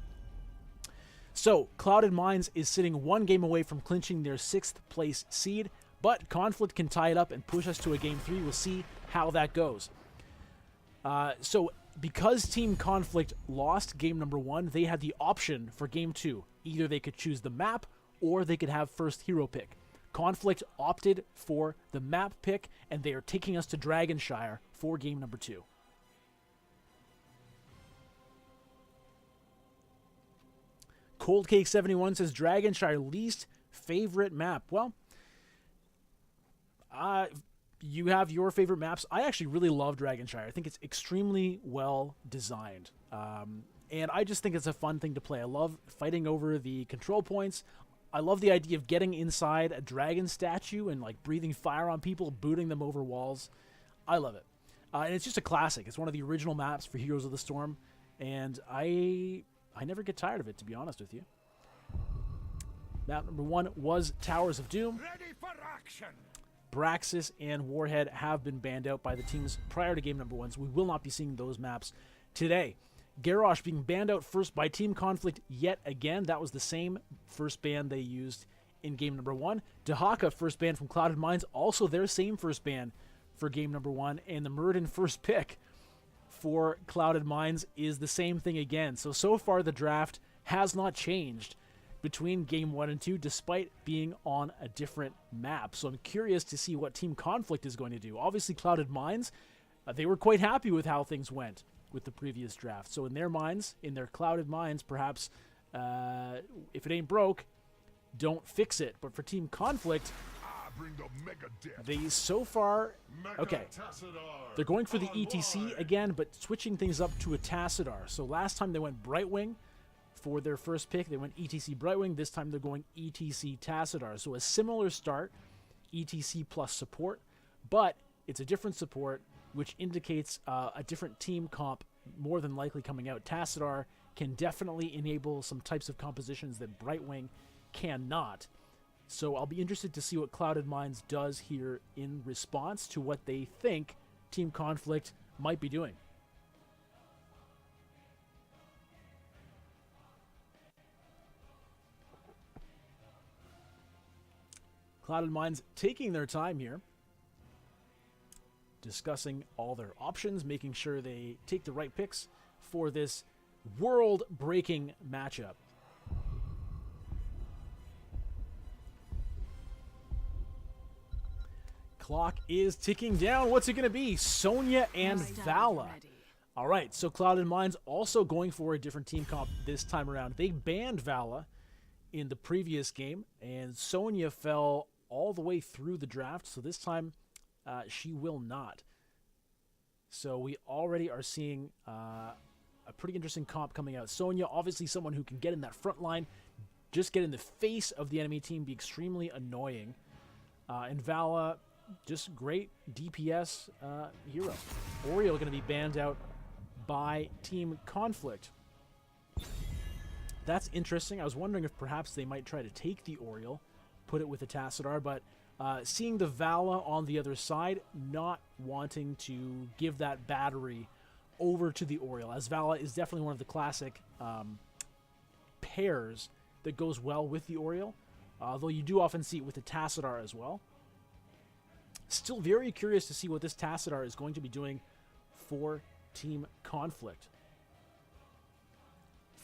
So, Clouded Minds is sitting 1 game away from clinching their 6th place seed, but Conflict can tie it up and push us to a game 3. We'll see how that goes. So, because Team Conflict lost game number 1, they had the option for game 2. Either they could choose the map, or they could have first hero pick. Conflict opted for the map pick, and they are taking us to Dragonshire for game number 2. Cold Cake 71 says Dragonshire least favorite map. Well, you have your favorite maps. I actually really love Dragonshire. I think it's extremely well designed. And I just think it's a fun thing to play. I love fighting over the control points. I love the idea of getting inside a dragon statue and like breathing fire on people, booting them over walls. I love it. And it's just a classic. It's one of the original maps for Heroes of the Storm. And I never get tired of it, to be honest with you. Map number 1 was Towers of Doom. Ready for action! Braxis and Warhead have been banned out by the teams prior to game number 1, so we will not be seeing those maps today. Garrosh being banned out first by Team Conflict yet again. That was the same first ban they used in game number 1. Dahaka first ban from Clouded Minds, also their same first ban for game number 1. And the Muradin first pick for Clouded Minds is the same thing again. So far the draft has not changed between game 1 and 2, despite being on a different map. So I'm curious to see what Team Conflict is going to do. Obviously, Clouded Minds, they were quite happy with how things went with the previous draft. So in their minds, in their Clouded Minds, perhaps, if it ain't broke, don't fix it. But for Team Conflict, they so far, okay, they're going for the ETC again, but switching things up to a Tassadar. So last time they went Brightwing. For their first pick, they went ETC Brightwing. This time they're going ETC Tassadar. So a similar start, ETC plus support, but it's a different support, which indicates a different team comp more than likely coming out. Tassadar can definitely enable some types of compositions that Brightwing cannot. So I'll be interested to see what Clouded Minds does here in response to what they think Team Conflict might be doing. Clouded Minds taking their time here, discussing all their options, making sure they take the right picks for this world-breaking matchup. Clock is ticking down. What's it going to be? Sonya and Vala. All right, so Clouded Minds also going for a different team comp this time around. They banned Vala in the previous game, and Sonya fell all the way through the draft, so this time she will not. So we already are seeing a pretty interesting comp coming out. Sonya, obviously someone who can get in that front line, just get in the face of the enemy team, be extremely annoying. And Vala, just great DPS hero. Oriole going to be banned out by Team Conflict. That's interesting. I was wondering if perhaps they might try to take the Oriole, put it with the Tassadar, but seeing the Vala on the other side, not wanting to give that battery over to the Oriole, as Vala is definitely one of the classic pairs that goes well with the Oriole, though you do often see it with the Tassadar as well. Still very curious to see what this Tassadar is going to be doing for Team Conflict.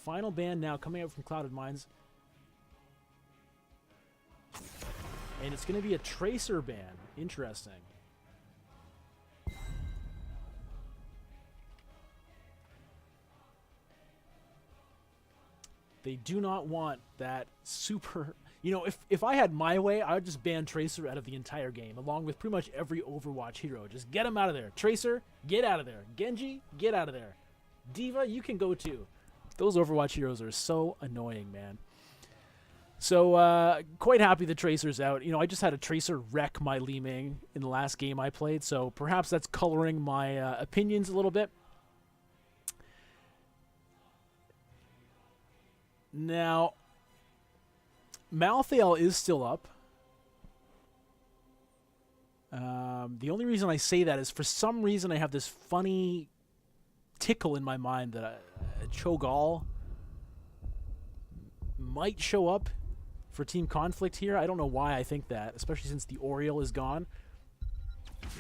Final ban now coming out from Clouded Minds. And it's going to be a Tracer ban. Interesting. They do not want that super... You know, if I had my way, I would just ban Tracer out of the entire game, along with pretty much every Overwatch hero. Just get him out of there. Tracer, get out of there. Genji, get out of there. Diva, you can go too. Those Overwatch heroes are so annoying, man. So, quite happy the Tracer's out. You know, I just had a Tracer wreck my Li Ming in the last game I played, so perhaps that's coloring my opinions a little bit. Now, Malthael is still up. The only reason I say that is for some reason I have this funny tickle in my mind that Cho'Gall might show up for Team Conflict here. I don't know why I think that, especially since the Oriole is gone.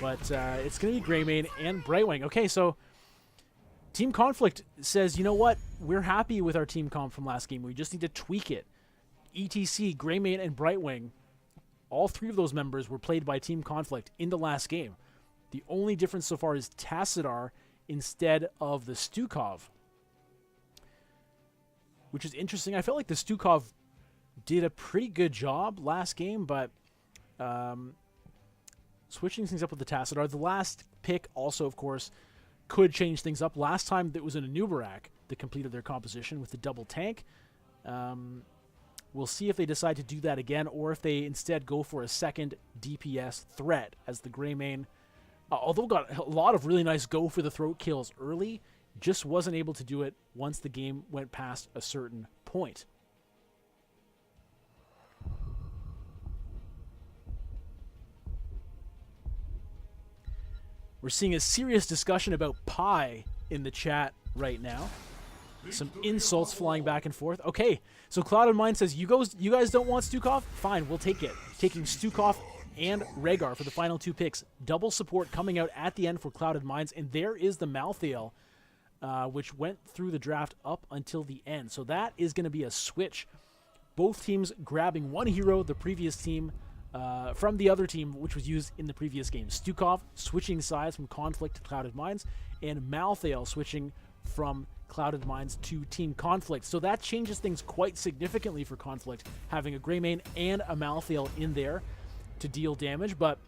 But it's going to be Greymane and Brightwing. Okay, so Team Conflict says, you know what? We're happy with our team comp from last game. We just need to tweak it. ETC, Greymane, and Brightwing, all three of those members were played by Team Conflict in the last game. The only difference so far is Tassadar instead of the Stukov, which is interesting. I felt like the Stukov did a pretty good job last game, but switching things up with the Tassadar. The last pick also, of course, could change things up. Last time it was an Anubarak that completed their composition with the double tank. We'll see if they decide to do that again, or if they instead go for a second DPS threat as the Greymane, although got a lot of really nice go for the throat kills early, just wasn't able to do it once the game went past a certain point. We're seeing a serious discussion about pie in the chat right now. Some insults flying back and forth. Okay, so Clouded Mind says, you guys don't want Stukov? Fine, we'll take it. Taking Stukov and Rhaegar for the final two picks. Double support coming out at the end for Clouded Minds. And there is the Malthael, which went through the draft up until the end. So that is going to be a switch. Both teams grabbing one hero, the previous team, from the other team, which was used in the previous game. Stukov switching sides from Conflict to Clouded Minds, and Malthael switching from Clouded Minds to Team Conflict. So that changes things quite significantly for Conflict, having a Greymane and a Malthael in there to deal damage. But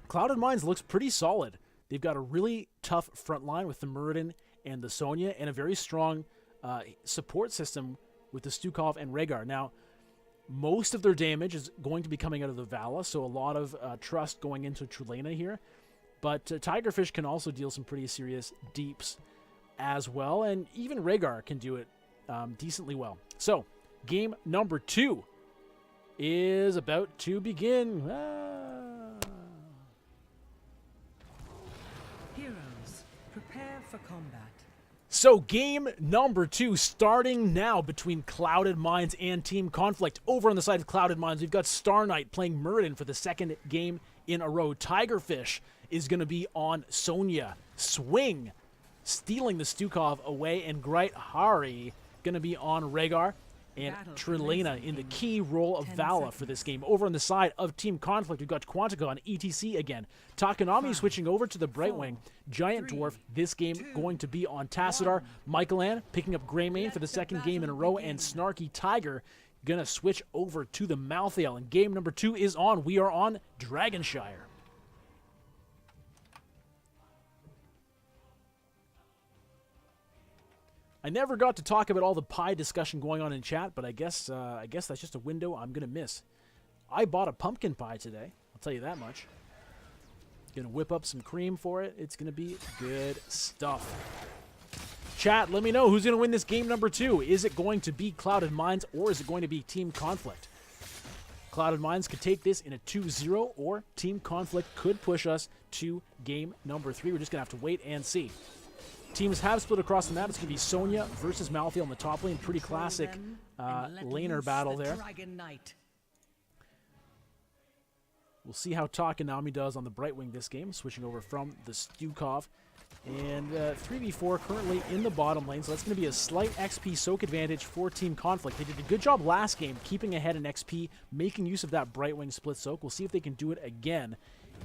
Clouded Minds looks pretty solid. They've got a really tough front line with the Muradin and the Sonya, and a very strong support system with the Stukov and Rhaegar. Now, most of their damage is going to be coming out of the Vala, so a lot of trust going into Trulena here. But Tigerfish can also deal some pretty serious deeps as well, and even Rhaegar can do it decently well. So, game number 2 is about to begin. Heroes, prepare for combat. So, game number 2 starting now between Clouded Minds and Team Conflict. Over on the side of Clouded Minds, we've got Star Knight playing Muradin for the second game in a row. Tigerfish is going to be on Sonya. Swing stealing the Stukov away, and Greit Hari going to be on Rhaegar, and Trulena in the key role of Vala for this game. Over on the side of Team Conflict, we've got Quantica on ETC again. Takanami switching over to the Brightwing. Giant Dwarf, this game going to be on Tassadar. Michaelan picking up Greymane for the second game in a row, and Snarky Tiger going to switch over to the Malthael. And game number 2 is on. We are on Dragonshire. I never got to talk about all the pie discussion going on in chat, but I guess that's just a window I'm going to miss. I bought a pumpkin pie today. I'll tell you that much. Going to whip up some cream for it. It's going to be good stuff. Chat, let me know who's going to win this game number 2. Is it going to be Clouded Minds, or is it going to be Team Conflict? Clouded Minds could take this in a 2-0, or Team Conflict could push us to game number 3. We're just going to have to wait and see. Teams have split across the map. It's going to be Sonya versus Malthael on the top lane. Pretty classic laner battle there. Dragon Knight. We'll see how Takanami does on the Brightwing this game, switching over from the Stukov. And 3v4 currently in the bottom lane, so that's going to be a slight XP soak advantage for Team Conflict. They did a good job last game, keeping ahead in XP, making use of that Brightwing split soak. We'll see if they can do it again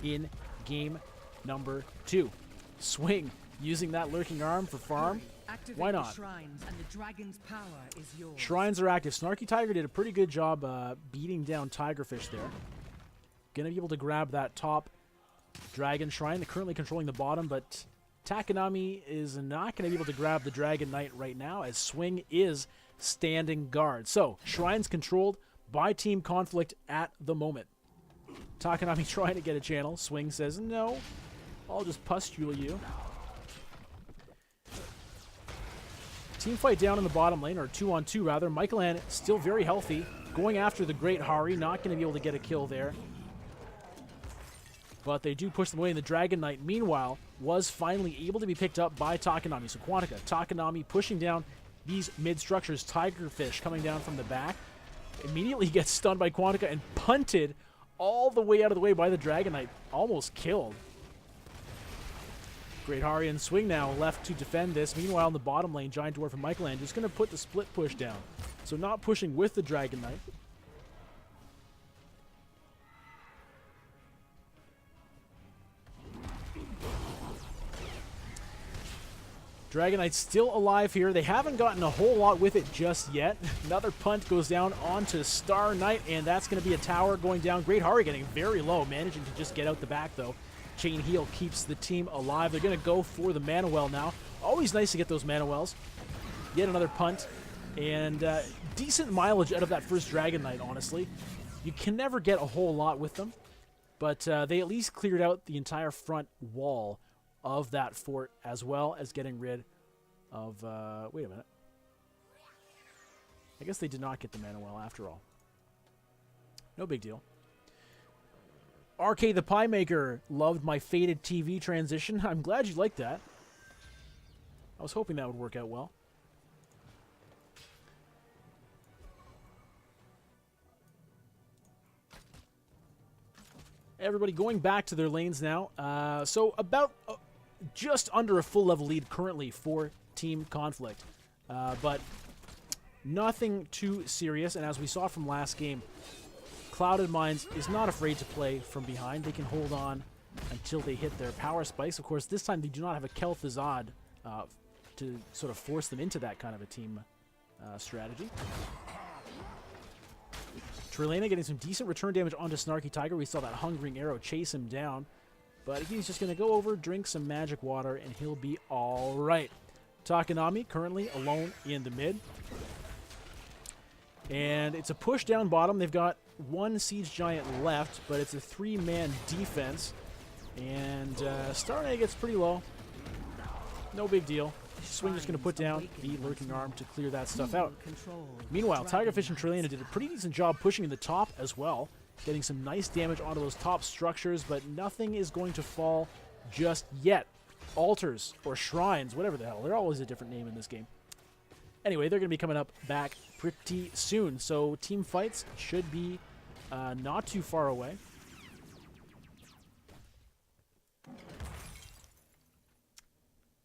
in game number 2. Swing, using that lurking arm for farm. Activate Why the not? Shrines, and the dragon's power is yours. Shrines are active. Snarky Tiger did a pretty good job beating down Tigerfish there. Gonna be able to grab that top Dragon Shrine. They're currently controlling the bottom, but Takanami is not going to be able to grab the Dragon Knight right now, as Swing is standing guard. So, Shrines controlled by Team Conflict at the moment. Takanami trying to get a channel. Swing says, no, I'll just pustule you. Team fight down in the bottom lane, or 2-on-2 rather. Michaelan still very healthy, going after the Great Hari, not going to be able to get a kill there. But they do push them away, and the Dragon Knight, meanwhile, was finally able to be picked up by Takanami. So Quantica, Takanami pushing down these mid-structures. Tigerfish coming down from the back. Immediately gets stunned by Quantica and punted all the way out of the way by the Dragon Knight. Almost killed. Great Hari and Swing now left to defend this. Meanwhile, in the bottom lane, Giant Dwarf and Michaelan just going to put the split push down. So not pushing with the Dragon Knight. Dragon Knight's still alive here. They haven't gotten a whole lot with it just yet. Another punt goes down onto Star Knight, and that's going to be a tower going down. Great Hari getting very low, managing to just get out the back, though. Chain Heal keeps the team alive. They're going to go for the Mana Well now. Always nice to get those Mana Wells. Yet another punt, and decent mileage out of that first Dragon Knight, honestly. You can never get a whole lot with them, but they at least cleared out the entire front wall of that fort, as well as getting rid of, wait a minute. I guess they did not get the Mana Well after all. No big deal. RK the Pie Maker loved my faded TV transition. I'm glad you liked that. I was hoping that would work out well. Everybody going back to their lanes now. So about just under a full level lead currently for Team Conflict. But nothing too serious. And as we saw from last game, Clouded Minds is not afraid to play from behind. They can hold on until they hit their power spikes. Of course, this time they do not have a Kel'Thuzad to sort of force them into that kind of a team strategy. Trilena getting some decent return damage onto Snarky Tiger. We saw that Hungering Arrow chase him down. But he's just going to go over, drink some magic water, and he'll be all right. Takanami currently alone in the mid. And it's a push down bottom. They've got one Siege Giant left, but it's a 3-man defense. And Star Knight gets pretty low. No big deal. Swing just going to put down the Lurking Arm to clear that stuff out. Meanwhile, Tigerfish and Trilena did a pretty decent job pushing in the top as well, getting some nice damage onto those top structures, but nothing is going to fall just yet. Altars or shrines, whatever the hell. They're always a different name in this game. Anyway, they're going to be coming up back pretty soon, so team fights should be not too far away.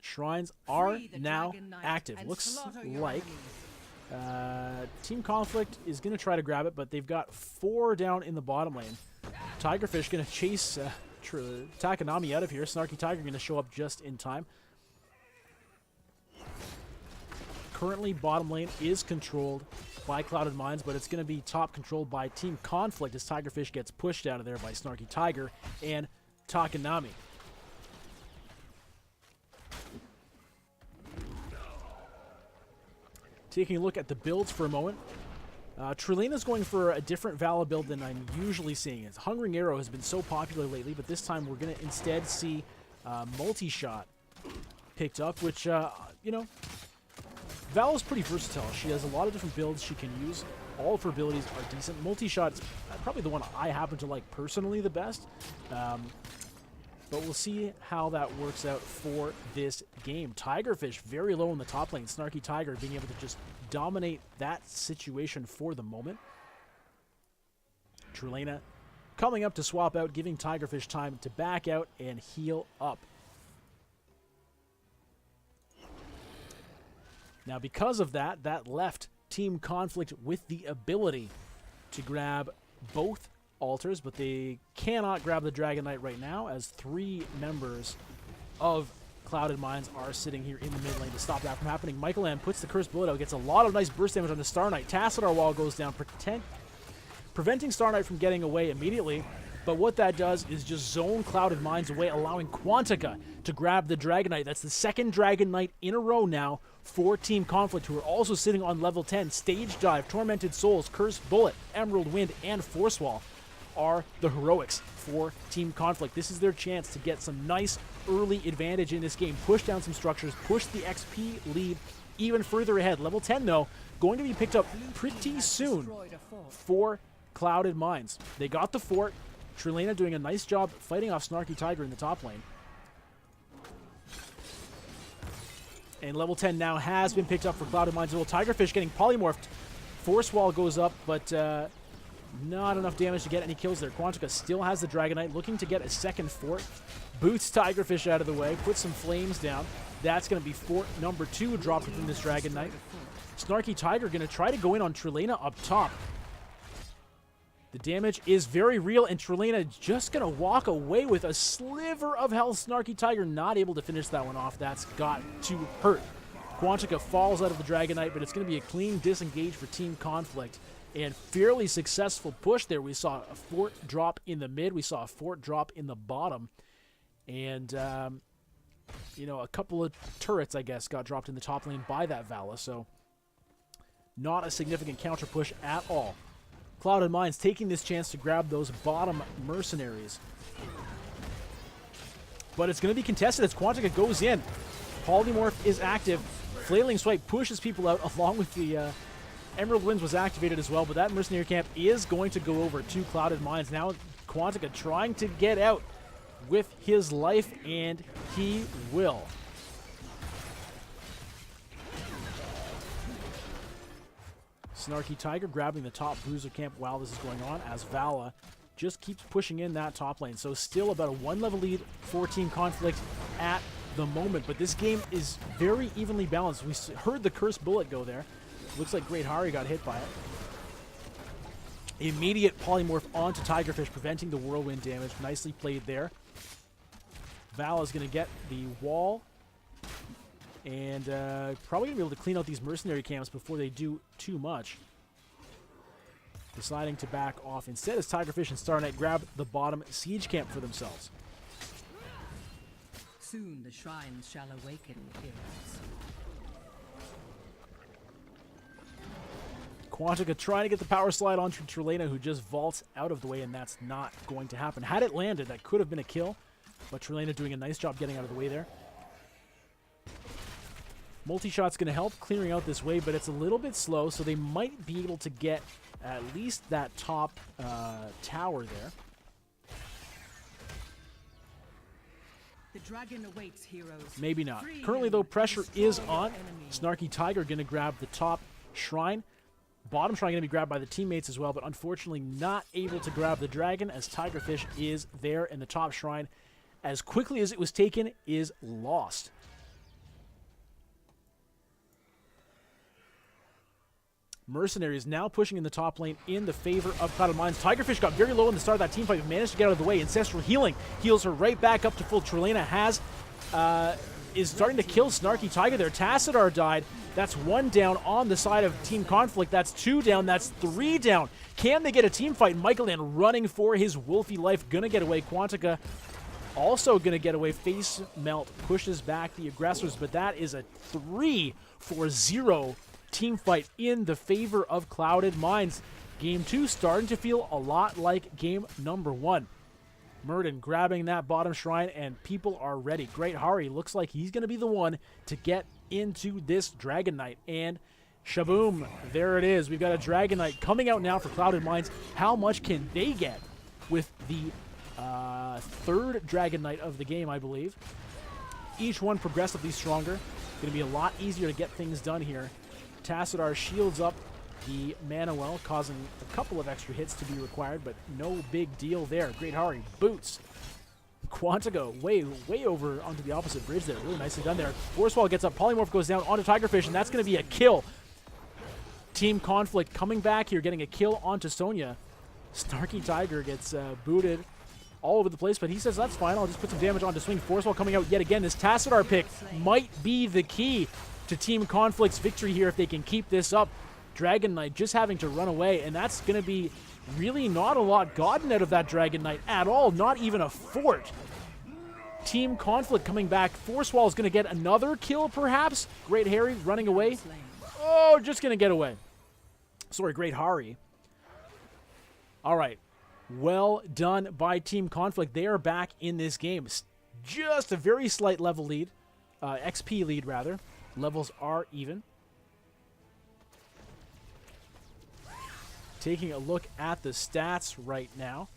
Shrines are now active. Looks like Team Conflict is going to try to grab it, but they've got 4 down in the bottom lane. Tigerfish going to chase Takanami out of here. Snarky Tiger going to show up just in time. Currently, bottom lane is controlled by Clouded Minds, but it's going to be top controlled by Team Conflict as Tigerfish gets pushed out of there by Snarky Tiger and Takanami. Taking a look at the builds for a moment. Trilena's going for a different Vala build than I'm usually seeing. His Hungering Arrow has been so popular lately, but this time we're going to instead see multi-shot picked up, which, you know, Vala's pretty versatile. She has a lot of different builds she can use. All of her abilities are decent. Multi-shot is probably the one I happen to like personally the best. but we'll see how that works out for this game. Tigerfish very low in the top lane. Snarky Tiger being able to just dominate that situation for the moment. Trulena coming up to swap out, giving Tigerfish time to back out and heal up. Now, because of that, that left Team Conflict with the ability to grab both altars, but they cannot grab the Dragon Knight right now, as 3 members of Clouded Minds are sitting here in the mid lane to stop that from happening. Michael Land puts the Cursed Bullet out, gets a lot of nice burst damage on the Star Knight. Tassadar Wall goes down, preventing Star Knight from getting away immediately. But what that does is just zone Clouded Minds away, allowing Quantica to grab the Dragon Knight. That's the 2nd Dragon Knight in a row now for Team Conflict, who are also sitting on level 10. Stage Dive, Tormented Souls, Cursed Bullet, Emerald Wind, and Force Wall are the heroics for Team Conflict. This is their chance to get some nice early advantage in this game. Push down some structures, push the XP lead even further ahead. Level 10, though, going to be picked up pretty soon for Clouded Minds. They got the fort. Trulena doing a nice job fighting off Snarky Tiger in the top lane. And level 10 now has been picked up for Clouded Minds. Little Tigerfish getting polymorphed. Force Wall goes up, but not enough damage to get any kills there. Quantica still has the Dragon Knight, looking to get a second fort. Boots Tigerfish out of the way, puts some flames down. That's going to be fort number 2 dropped within this Dragon Knight. Snarky Tiger going to try to go in on Trulena up top. The damage is very real, and Trulena just going to walk away with a sliver of health. Snarky Tiger not able to finish that one off. That's got to hurt. Quantica falls out of the Dragon Knight, but it's going to be a clean disengage for Team Conflict. And fairly successful push there. We saw a fort drop in the mid. We saw a fort drop in the bottom. And, you know, a couple of turrets, I guess, got dropped in the top lane by that Vala. So, not a significant counter push at all. Clouded Minds taking this chance to grab those bottom mercenaries. But it's going to be contested as Quantica goes in. Polymorph is active. Flailing Swipe pushes people out along with the Emerald Winds was activated as well, but that mercenary camp is going to go over to Clouded Minds. Now Quantica trying to get out with his life, and he will. Snarky Tiger grabbing the top bruiser camp while this is going on, as Vala just keeps pushing in that top lane. So still about a 1-level lead for Team Conflict at the moment, but this game is very evenly balanced. We heard the Cursed Bullet go there. Looks like Great Hari got hit by it. Immediate polymorph onto Tigerfish, preventing the whirlwind damage. Nicely played there. Vala's going to get the wall, and probably going to be able to clean out these mercenary camps before they do too much. Deciding to back off instead as Tigerfish and Star Knight grab the bottom siege camp for themselves. Soon the shrines shall awaken, heroes. Quantica trying to get the power slide onto Trulena, who just vaults out of the way, and that's not going to happen. Had it landed, that could have been a kill, but Trulena doing a nice job getting out of the way there. Multi-shot's going to help clearing out this wave, but it's a little bit slow, so they might be able to get at least that top tower there. The dragon awaits, heroes. Maybe not. Free Currently, him though, and pressure is destroy on. the enemy. Snarky Tiger going to grab the top shrine. Bottom shrine going to be grabbed by the teammates as well, but unfortunately not able to grab the dragon, as Tigerfish is there in the top shrine. As quickly as it was taken, is lost. Mercenaries now pushing in the top lane in the favor of Clouded Minds. Tigerfish got very low in the start of that team fight, but managed to get out of the way. Ancestral Healing heals her right back up to full. Trulena is starting to kill Snarky Tiger there. Tassadar died. That's 1 down on the side of Team Conflict. That's 2 down. That's 3 down. Can they get a team fight? Michael Land running for his wolfy life. Gonna get away. Quantica also gonna get away. Face Melt pushes back the aggressors, but that is a 3-4-0 team fight in the favor of Clouded Minds. Game 2 starting to feel a lot like game number 1. Murden grabbing that bottom shrine, and people are ready. Great Hari looks like he's going to be the one to get into this Dragon Knight. And shaboom, there it is. We've got a Dragon Knight coming out now for Clouded Minds. How much can they get with the third Dragon Knight of the game, I believe. Each one progressively stronger. Going to be a lot easier to get things done here. Tassadar shields up the mana well, causing a couple of extra hits to be required, but no big deal there. Great Hari boots. Quantico way over onto the opposite bridge there. Really nicely done there. Force Wall gets up. Polymorph goes down onto Tigerfish, and that's going to be a kill. Team Conflict coming back here, getting a kill onto Sonya. Snarky Tiger gets booted all over the place, but he says, that's fine, I'll just put some damage onto Swing. Force Wall coming out yet again. This Tassadar pick might be the key to Team Conflict's victory here if they can keep this up. Dragon Knight just having to run away, and that's going to be really not a lot gotten out of that Dragon Knight at all, not even a fort. Team Conflict coming back. Force Wall is going to get another kill, perhaps. Great Hari running away. Oh, just going to get away. Sorry, Great Hari. All right. Well done by Team Conflict. They are back in this game. Just a very slight level lead. XP lead, rather. Levels are even. Taking a look at the stats right now.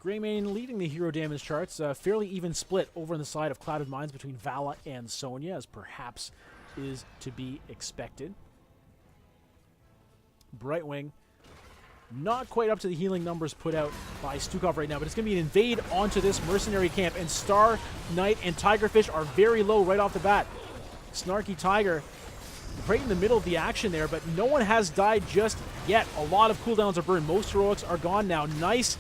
Greymane leading the hero damage charts. Fairly even split over on the side of Clouded Minds between Vala and Sonya, as perhaps is to be expected. Brightwing, not quite up to the healing numbers put out by Stukov right now, but it's going to be an invade onto this mercenary camp, and Star Knight and Tigerfish are very low right off the bat. Snarky Tiger right in the middle of the action there, but no one has died just yet. A lot of cooldowns are burned. Most heroics are gone now. Nice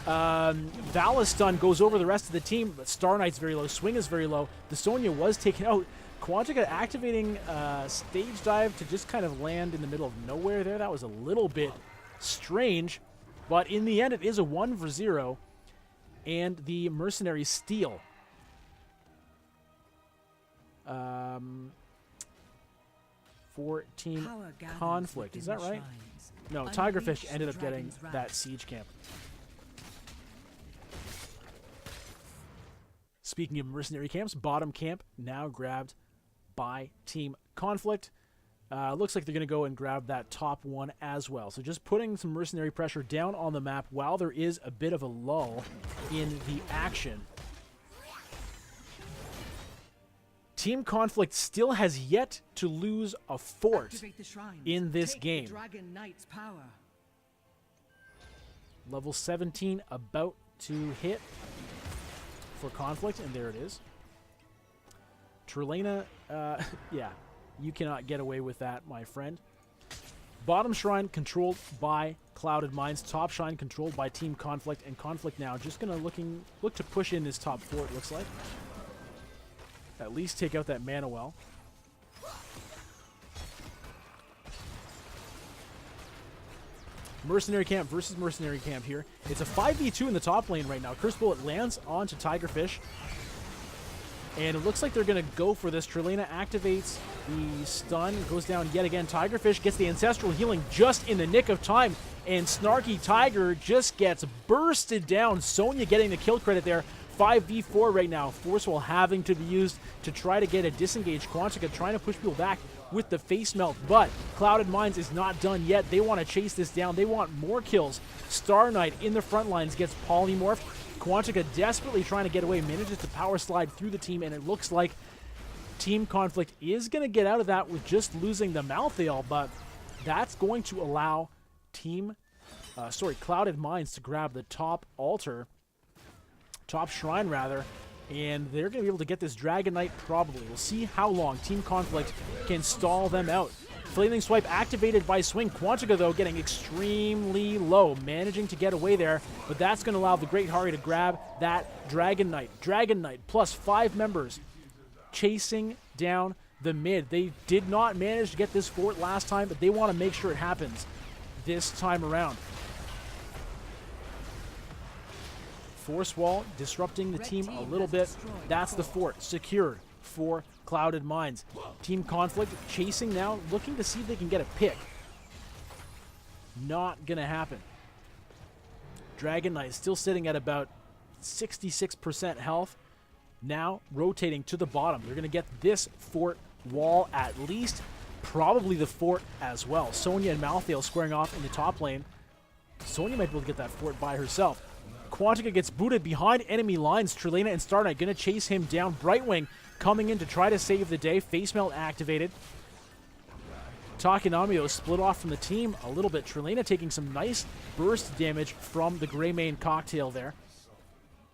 Vala stun goes over the rest of the team, but Star Knight's very low. Swing is very low. The Sonya was taken out. Quantica activating stage dive to just kind of land in the middle of nowhere there. That was a little bit strange, but in the end it is a 1-0, and the mercenaries steal. For Team Conflict, is that right? No, Tigerfish ended up getting that siege camp. Speaking of mercenary camps, bottom camp now grabbed by Team Conflict. Looks like they're going to go and grab that top one as well. So just putting some mercenary pressure down on the map while there is a bit of a lull in the action. Team Conflict still has yet to lose a fort in this game. Level 17 about to hit for Conflict, and there it is. Trelena, yeah, you cannot get away with that, my friend. Bottom shrine controlled by Clouded Minds. Top shrine controlled by Team Conflict, and Conflict now just going to look to push in this top fort, looks like. At least take out that mana well. Mercenary camp versus mercenary camp here. It's a 5v2 in the top lane right now. Curse Bullet lands onto Tigerfish, and it looks like they're going to go for this. Trelena activates the stun, goes down yet again. Tigerfish gets the Ancestral Healing just in the nick of time, and Snarky Tiger just gets bursted down. Sonya getting the kill credit there. 5v4 right now. Force Wall having to be used to try to get a disengage. Quantica trying to push people back with the face melt, but Clouded Minds is not done yet. They want to chase this down. They want more kills. Star Knight in the front lines gets polymorphed. Quantica desperately trying to get away, manages to power slide through the team, and it looks like Team Conflict is going to get out of that with just losing the Malthael, but that's going to allow Clouded Minds to grab the top altar. Top shrine, rather, and they're going to be able to get this Dragon Knight probably. We'll see how long Team Conflict can stall them out. Flaming Swipe activated by Swing. Quantica, though, getting extremely low, managing to get away there, but that's going to allow the Great Hari to grab that Dragon Knight. Dragon Knight plus 5 members chasing down the mid. They did not manage to get this fort last time, but they want to make sure it happens this time around. Force Wall disrupting the team a little bit. That's the fort secured for Clouded Minds. Team Conflict chasing now, looking to see if they can get a pick. Not gonna happen. Dragon Knight still sitting at about 66% health. Now rotating to the bottom. They're gonna get this fort wall at least, probably the fort as well. Sonya and Malthael squaring off in the top lane. Sonya might be able to get that fort by herself. Quantica gets booted behind enemy lines. Trelena and Star Knight going to chase him down. Brightwing coming in to try to save the day. Face melt activated. Takanami was split off from the team a little bit. Trelena taking some nice burst damage from the Greymane cocktail there.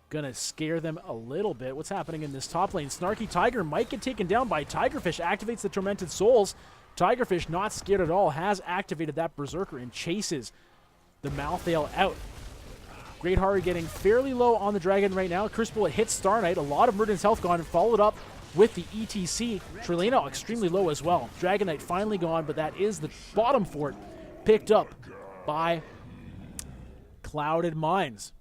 Gonna scare them a little bit. What's happening in this top lane? Snarky Tiger might get taken down by Tigerfish. Activates the Tormented Souls. Tigerfish not scared at all. Has activated that Berserker and chases the Malthael out. Great Hari getting fairly low on the Dragon right now. Curse Bullet hits Star Knight. A lot of Murden's health gone and followed up with the ETC. Trelena extremely low as well. Dragon Knight finally gone, but that is the bottom fort picked up by Clouded Minds.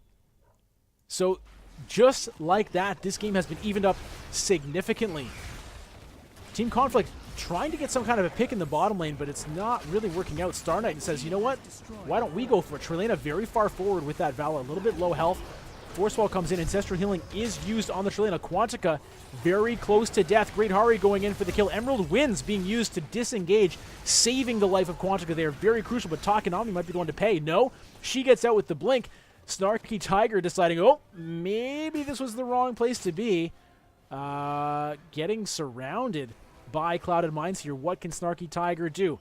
So just like that, this game has been evened up significantly. Team Conflict trying to get some kind of a pick in the bottom lane, but it's not really working out. Star Knight says, you know what? Why don't we go for it? Trelena very far forward with that Vala, a little bit low health. Force Wall comes in. Ancestral Healing is used on the Trelena. Quantica very close to death. Great Hari going in for the kill. Emerald Winds being used to disengage, saving the life of Quantica there. Very crucial, but Takanami might be the one to pay. No, she gets out with the blink. Snarky Tiger deciding, oh, maybe this was the wrong place to be. Getting surrounded by Clouded Minds here. What can Snarky Tiger do?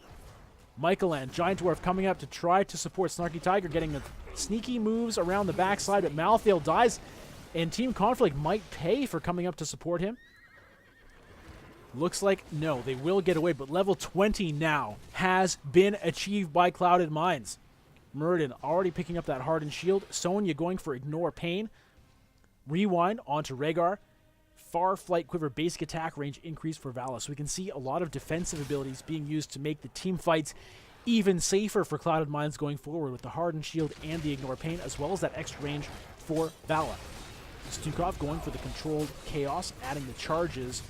Michaelan, Giant Dwarf coming up to try to support Snarky Tiger, getting the sneaky moves around the backside, but Malthael dies, and Team Conflict might pay for coming up to support him. Looks like no, they will get away, but level 20 now has been achieved by Clouded Minds. Murden already picking up that Hardened Shield. Sonya going for Ignore Pain. Rewind onto Rhaegar. Far Flight Quiver basic attack range increase for Vala. So we can see a lot of defensive abilities being used to make the team fights even safer for Clouded Minds going forward with the Hardened Shield and the Ignore Pain, as well as that extra range for Vala. Stukov going for the Controlled Chaos, adding the charges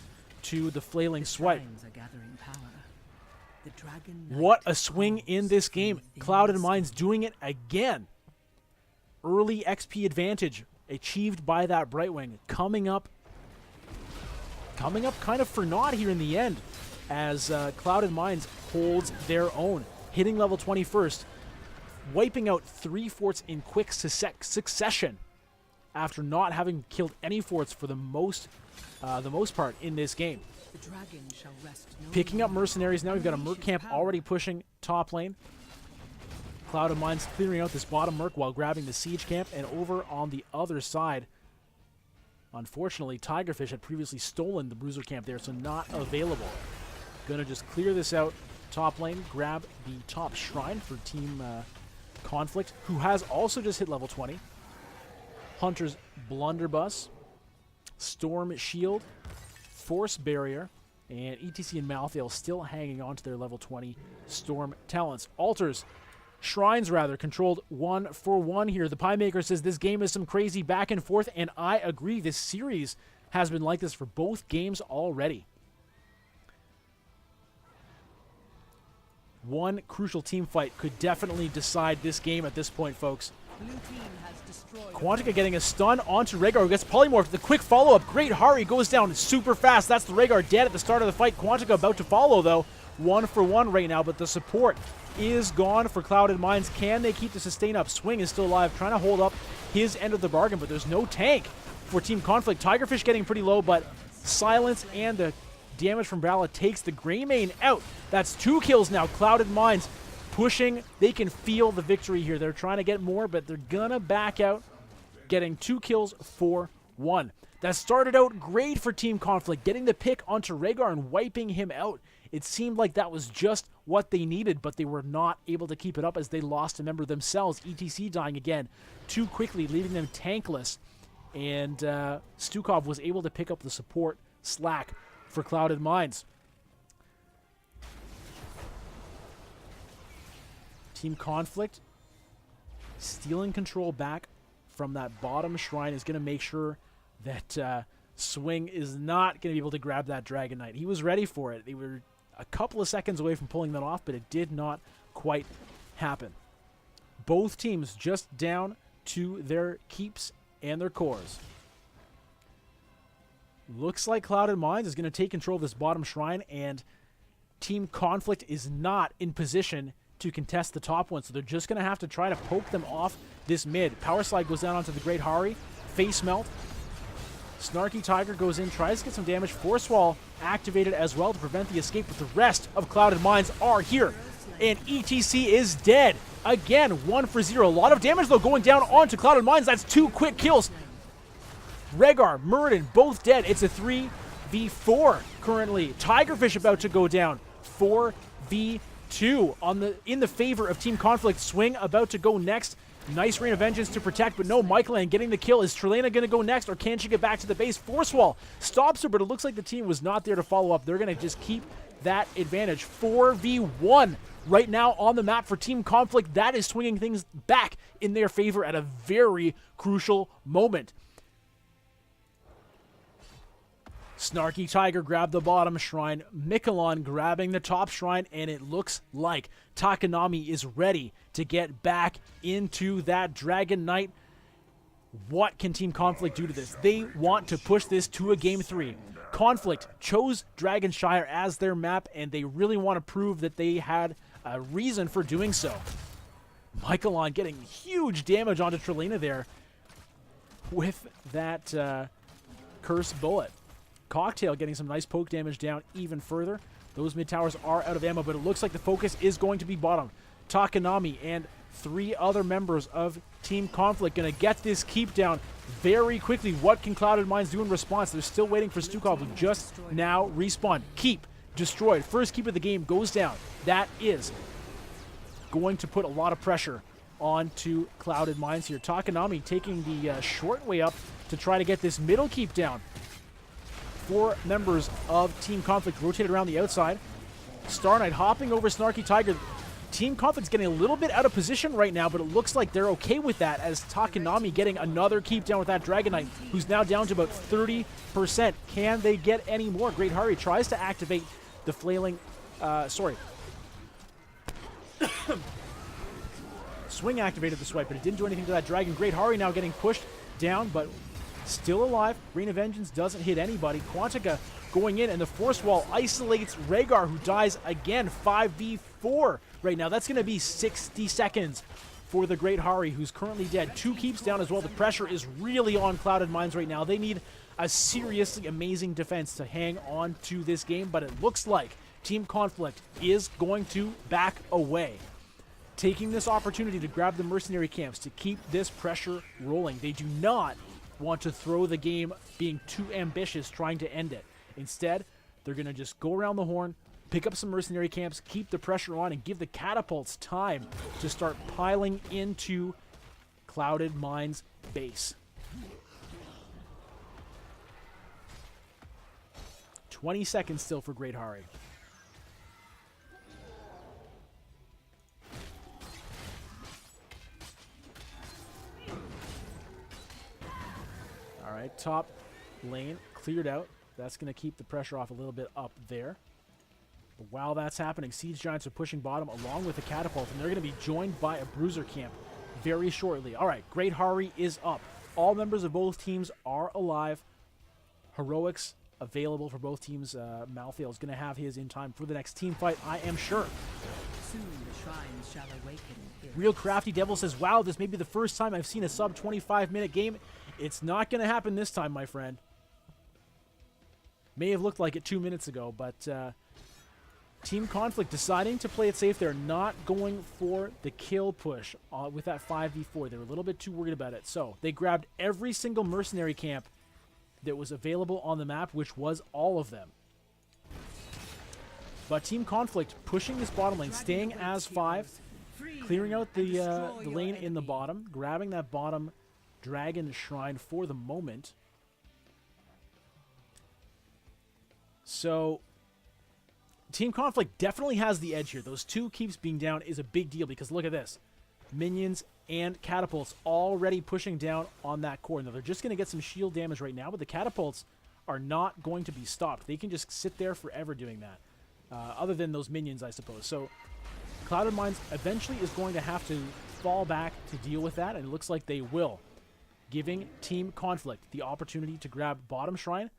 to the Flailing Swipe. What a swing in this game. Clouded Minds doing it again. Early XP advantage achieved by that Brightwing. Coming up kind of for naught here in the end as Clouded Minds holds their own. Hitting level 20 first. Wiping out 3 forts in quick succession after not having killed any forts for the most part in this game. The dragon shall rest no Picking up mercenaries now. We've got a Merc camp already pushing top lane. Clouded Minds clearing out this bottom Merc while grabbing the siege camp. And over on the other side, unfortunately, Tigerfish had previously stolen the Bruiser camp there, so not available. Gonna just clear this out. Top lane, grab the top shrine for Team Conflict, who has also just hit level 20. Hunter's Blunderbuss, Storm Shield, Force Barrier, and ETC and Malthael still hanging on to their level 20 Storm Talents. Altars, Shrines rather, controlled 1-for-1 here. The Pie Maker says this game is some crazy back and forth, and I agree. This series has been like this for both games already. One crucial team fight could definitely decide this game at this point, folks. Blue team has destroyed. Quantica getting a stun onto Rhaegar, who gets polymorphed. The quick follow-up. Great Hari goes down super fast. That's the Rhaegar dead at the start of the fight. Quantica about to follow, though. 1-for-1 right now, but the support is gone for Clouded Minds. Can they keep the sustain up? Swing is still alive, trying to hold up his end of the bargain, but there's no tank for Team Conflict. Tigerfish getting pretty low, but Silence and the damage from Vala takes the Greymane out. That's 2 kills now. Clouded Minds pushing. They can feel the victory here. They're trying to get more, but they're gonna back out, getting 2 kills for 1. That started out great for Team Conflict, getting the pick onto Rhaegar and wiping him out. It seemed like that was just what they needed, but they were not able to keep it up as they lost a member themselves. ETC dying again too quickly, leaving them tankless. And Stukov was able to pick up the support slack for Clouded Minds. Team Conflict stealing control back from that bottom shrine is going to make sure that Swing is not going to be able to grab that Dragon Knight. He was ready for it. They were a couple of seconds away from pulling that off, but it did not quite happen. Both teams just down to their keeps and their cores. Looks like Clouded Minds is going to take control of this bottom shrine, and Team Conflict is not in position to contest the top one, so they're just going to have to try to poke them off this mid. Power Slide goes down onto the Great Hari. Face Melt. Snarky Tiger goes in, tries to get some damage. Force Wall activated as well to prevent the escape, but the rest of Clouded Minds are here. And ETC is dead. Again, 1 for 0. A lot of damage, though, going down onto Clouded Minds. That's 2 quick kills. Rhaegar, Muradin, both dead. It's a 3v4 currently. Tigerfish about to go down. 4v2 in the favor of Team Conflict. Swing about to go next. Nice Rain of Vengeance to protect, but no, Michaelan getting the kill. Is Trelena going to go next, or can she get back to the base? Force Wall stops her, but it looks like the team was not there to follow up. They're going to just keep that advantage. 4v1 right now on the map for Team Conflict. That is swinging things back in their favor at a very crucial moment. Snarky Tiger grabbed the bottom shrine. Miquelon grabbing the top shrine, and it looks like Takanami is ready to get back into that Dragon Knight. What can Team Conflict do to this? They want to push this to a Game 3. Conflict chose Dragonshire as their map, and they really want to prove that they had a reason for doing so. Miquelon getting huge damage onto Trelena there with that Curse Bullet. Cocktail getting some nice poke damage down even further. Those mid towers are out of ammo, but it looks like the focus is going to be bottom. Takanami and 3 other members of Team Conflict going to get this keep down very quickly. What can Clouded Minds do in response? They're still waiting for Stukov, who just now respawned. Keep destroyed. First keep of the game goes down. That is going to put a lot of pressure onto Clouded Minds here. Takanami taking the short way up to try to get this middle keep down. 4 members of Team Conflict rotated around the outside. Star Knight hopping over Snarky Tiger. Team Conflict's getting a little bit out of position right now, but it looks like they're okay with that, as Takanami getting another keep down with that Dragon Knight, who's now down to about 30%. Can they get any more? Great Hari tries to activate the flailing... Swing activated the swipe, but it didn't do anything to that dragon. Great Hari now getting pushed down, but still alive. Rain of Vengeance doesn't hit anybody. Quantica going in, and the Force Wall isolates Rhaegar, who dies again. 5v4 right now. That's going to be 60 seconds for the Great Hari, who's currently dead. 2 keeps down as well. The pressure is really on Clouded Minds right now. They need a seriously amazing defense to hang on to this game, but it looks like Team Conflict is going to back away, taking this opportunity to grab the mercenary camps to keep this pressure rolling. They do not want to throw the game being too ambitious trying to end it. Instead, they're going to just go around the horn, pick up some mercenary camps, keep the pressure on, and give the catapults time to start piling into Clouded Minds' base. 20 seconds still for Great Hari. All right, top lane cleared out. That's going to keep the pressure off a little bit up there. But while that's happening, Siege Giants are pushing bottom along with the catapult, and they're going to be joined by a bruiser camp very shortly. All right, Great Hari is up. All members of both teams are alive. Heroics available for both teams. Malthael is going to have his in time for the next team fight, I am sure. Soon the shrines shall awaken here. Real Crafty Devil says, wow, this may be the first time I've seen a sub 25-minute game. It's not going to happen this time, my friend. May have looked like it 2 minutes ago, but Team Conflict deciding to play it safe. They're not going for the kill push with that 5v4. They were a little bit too worried about it. So they grabbed every single mercenary camp that was available on the map, which was all of them. But Team Conflict pushing this bottom lane, staying as 5, clearing out the lane in the bottom, grabbing that bottom Dragon Shrine for the moment. So Team Conflict definitely has the edge here. Those 2 keeps being down is a big deal, because look at this. Minions and catapults already pushing down on that core. Now they're just going to get some shield damage right now, but the catapults are not going to be stopped. They can just sit there forever doing that. Other than those minions, I suppose. So Clouded Minds eventually is going to have to fall back to deal with that, and it looks like they will, giving Team Conflict the opportunity to grab bottom shrine,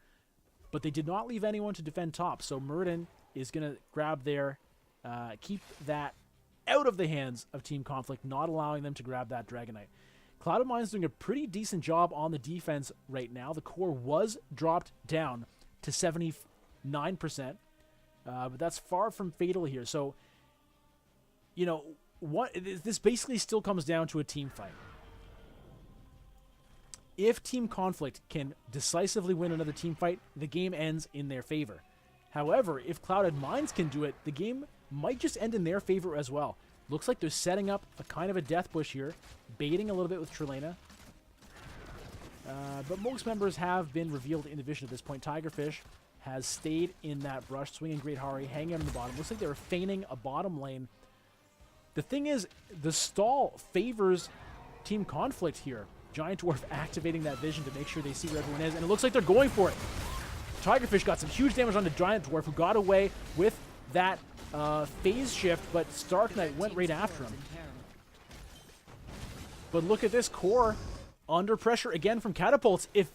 but they did not leave anyone to defend top. So Muradin is going to grab their, keep that out of the hands of Team Conflict, not allowing them to grab that Dragonite. Cloud of Mind's doing a pretty decent job on the defense right now. The core was dropped down to 79%, but that's far from fatal here. So, you know, this basically still comes down to a team fight. If Team Conflict can decisively win another team fight, the game ends in their favor. However, if Clouded Minds can do it, the game might just end in their favor as well. Looks like they're setting up a kind of a death bush here, baiting a little bit with Trelena. But most members have been revealed in the vision at this point. Tigerfish has stayed in that brush, swinging Great Hari, hanging out on the bottom. Looks like they were feigning a bottom lane. The thing is, the stall favors Team Conflict here. Giant Dwarf activating that vision to make sure they see where everyone is, and it looks like they're going for it. Tigerfish got some huge damage on the Giant Dwarf, who got away with that phase shift, but Stark Knight went right after him. But look at this core under pressure again from catapults. If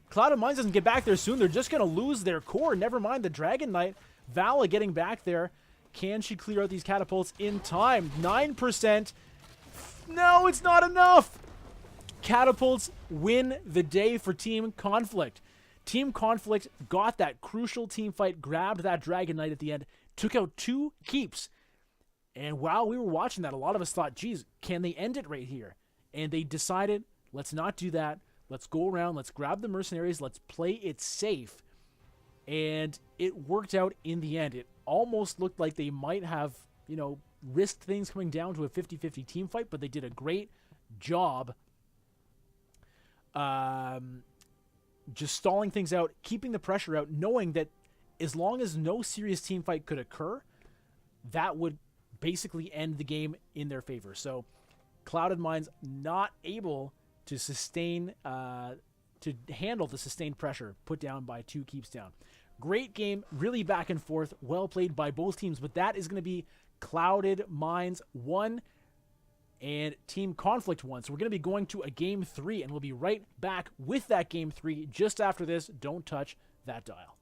Cloud of Minds doesn't get back there soon, they're just going to lose their core. Never mind the Dragon Knight. Vala getting back there. Can she clear out these catapults in time? 9%. No, it's not enough. Catapults win the day for Team Conflict. Team Conflict got that crucial team fight, grabbed that Dragon Knight at the end, took out 2 keeps. And while we were watching that, a lot of us thought, geez, can they end it right here? And they decided, let's not do that. Let's go around, let's grab the mercenaries, let's play it safe. And it worked out in the end. It almost looked like they might have, you know, risked things coming down to a 50-50 team fight, but they did a great job just stalling things out, keeping the pressure out, knowing that as long as no serious team fight could occur, that would basically end the game in their favor. So Clouded Minds not able to sustain, to handle the sustained pressure put down by 2 keeps down. Great game, really back and forth, well played by both teams, but that is going to be Clouded Minds 1 and Team Conflict 1. So we're going to be going to a Game 3, and we'll be right back with that Game 3 just after this. Don't touch that dial.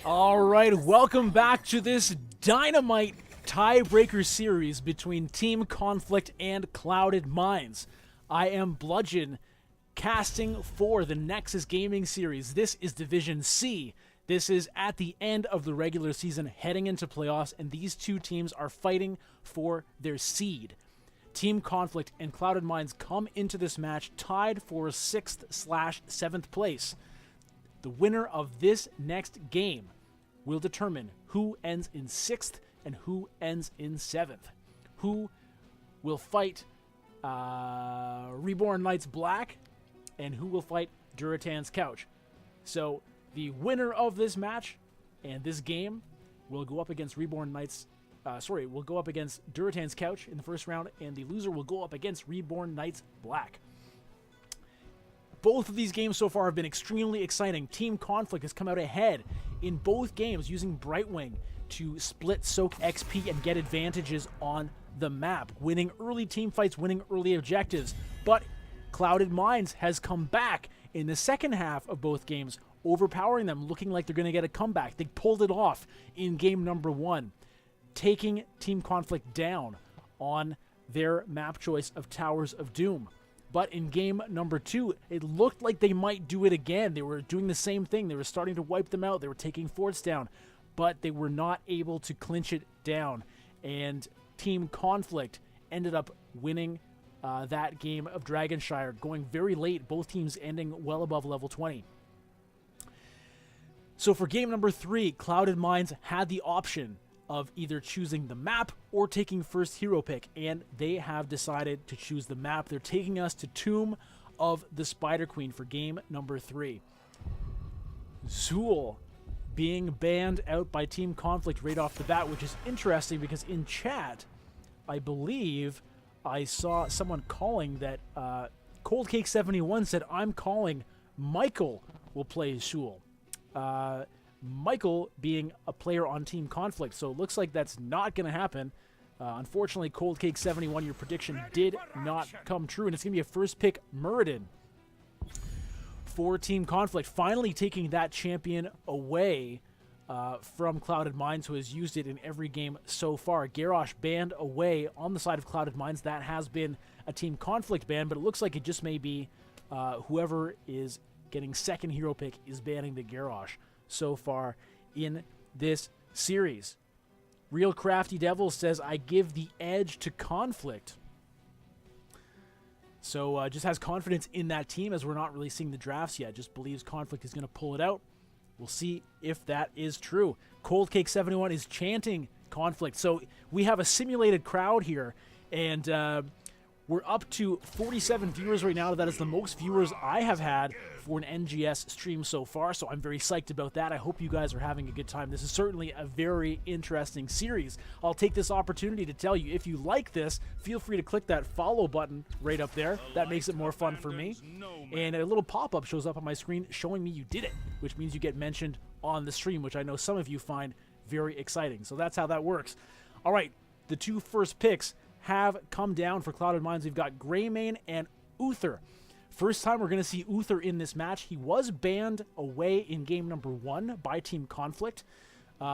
All right, welcome back to this dynamite tiebreaker series between Team Conflict and Clouded Minds. I am Bludgeon, casting for the Nexus Gaming Series. This is Division C. This is at the end of the regular season, heading into playoffs, and these two teams are fighting for their seed. Team Conflict and Clouded Minds come into this match tied for 6th/7th place. The winner of this next game will determine who ends in 6th and who ends in 7th. Who will fight Reborn Knights Black and who will fight Duratan's Couch. So the winner of this match and this game will go up against will go up against Duratan's Couch in the first round, and the loser will go up against Reborn Knights Black. Both of these games so far have been extremely exciting. Team Conflict has come out ahead in both games using Brightwing to split soak XP and get advantages on the map, winning early team fights, winning early objectives. But Clouded Minds has come back in the second half of both games, overpowering them, looking like they're going to get a comeback. They pulled it off in game number 1, taking Team Conflict down on their map choice of Towers of Doom. But in game number 2, it looked like they might do it again. They were doing the same thing. They were starting to wipe them out. They were taking forts down, but they were not able to clinch it down. And Team Conflict ended up winning that game of Dragonshire, going very late, both teams ending well above level 20. So for game number 3, Clouded Minds had the option of either choosing the map or taking first hero pick, and they have decided to choose the map. They're taking us to Tomb of the Spider Queen for game number 3. Zool being banned out by Team Conflict right off the bat, which is interesting because in chat, I believe I saw someone calling that Cold Cake 71 said, "I'm calling Michael will play Zool." Michael being a player on Team Conflict, so it looks like that's not going to happen. Unfortunately, Cold Cake 71, your prediction did not come true, and it's going to be a first pick Muradin for Team Conflict, finally taking that champion away from Clouded Minds, who has used it in every game so far. Garrosh banned away on the side of Clouded Minds. That has been a Team Conflict ban, but it looks like it just may be whoever is getting second hero pick is banning the Garrosh so far in this series. Real Crafty Devil says, "I give the edge to Conflict." So just has confidence in that team, as we're not really seeing the drafts yet. Just believes Conflict is going to pull it out. We'll see if that is true. Cold Cake 71 is chanting Conflict. So we have a simulated crowd here, and we're up to 47 viewers right now. That is the most viewers I have had for an NGS stream so far, so I'm very psyched about that. I hope you guys are having a good time. This is certainly a very interesting series. I'll take this opportunity to tell you, if you like this, feel free to click that follow button right up there. That makes it more fun for me. And a little pop-up shows up on my screen showing me you did it, which means you get mentioned on the stream, which I know some of you find very exciting. So that's how that works. All right, the two first picks have come down for Clouded Minds. We've got Greymane and Uther. First time we're going to see Uther in this match. He was banned away in game number 1 by Team Conflict,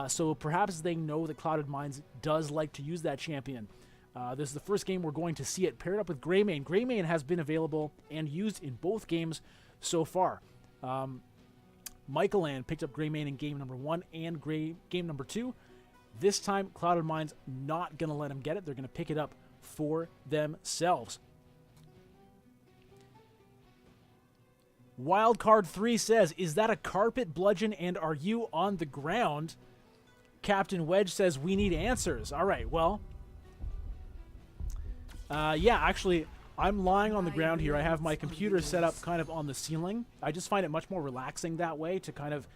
so perhaps they know that Clouded Minds does like to use that champion. This is the first game we're going to see it paired up with Greymane. Greymane has been available and used in both games so far. Michaelan picked up Greymane in game number 1 and game number 2. This time, Clouded Minds not going to let him get it. They're going to pick it up for themselves. Wildcard 3 says, "Is that a carpet, Bludgeon, and are you on the ground?" Captain Wedge says, "We need answers." All right, well, yeah, actually, I'm lying on the ground here. I have my computer set up kind of on the ceiling. I just find it much more relaxing that way, to kind of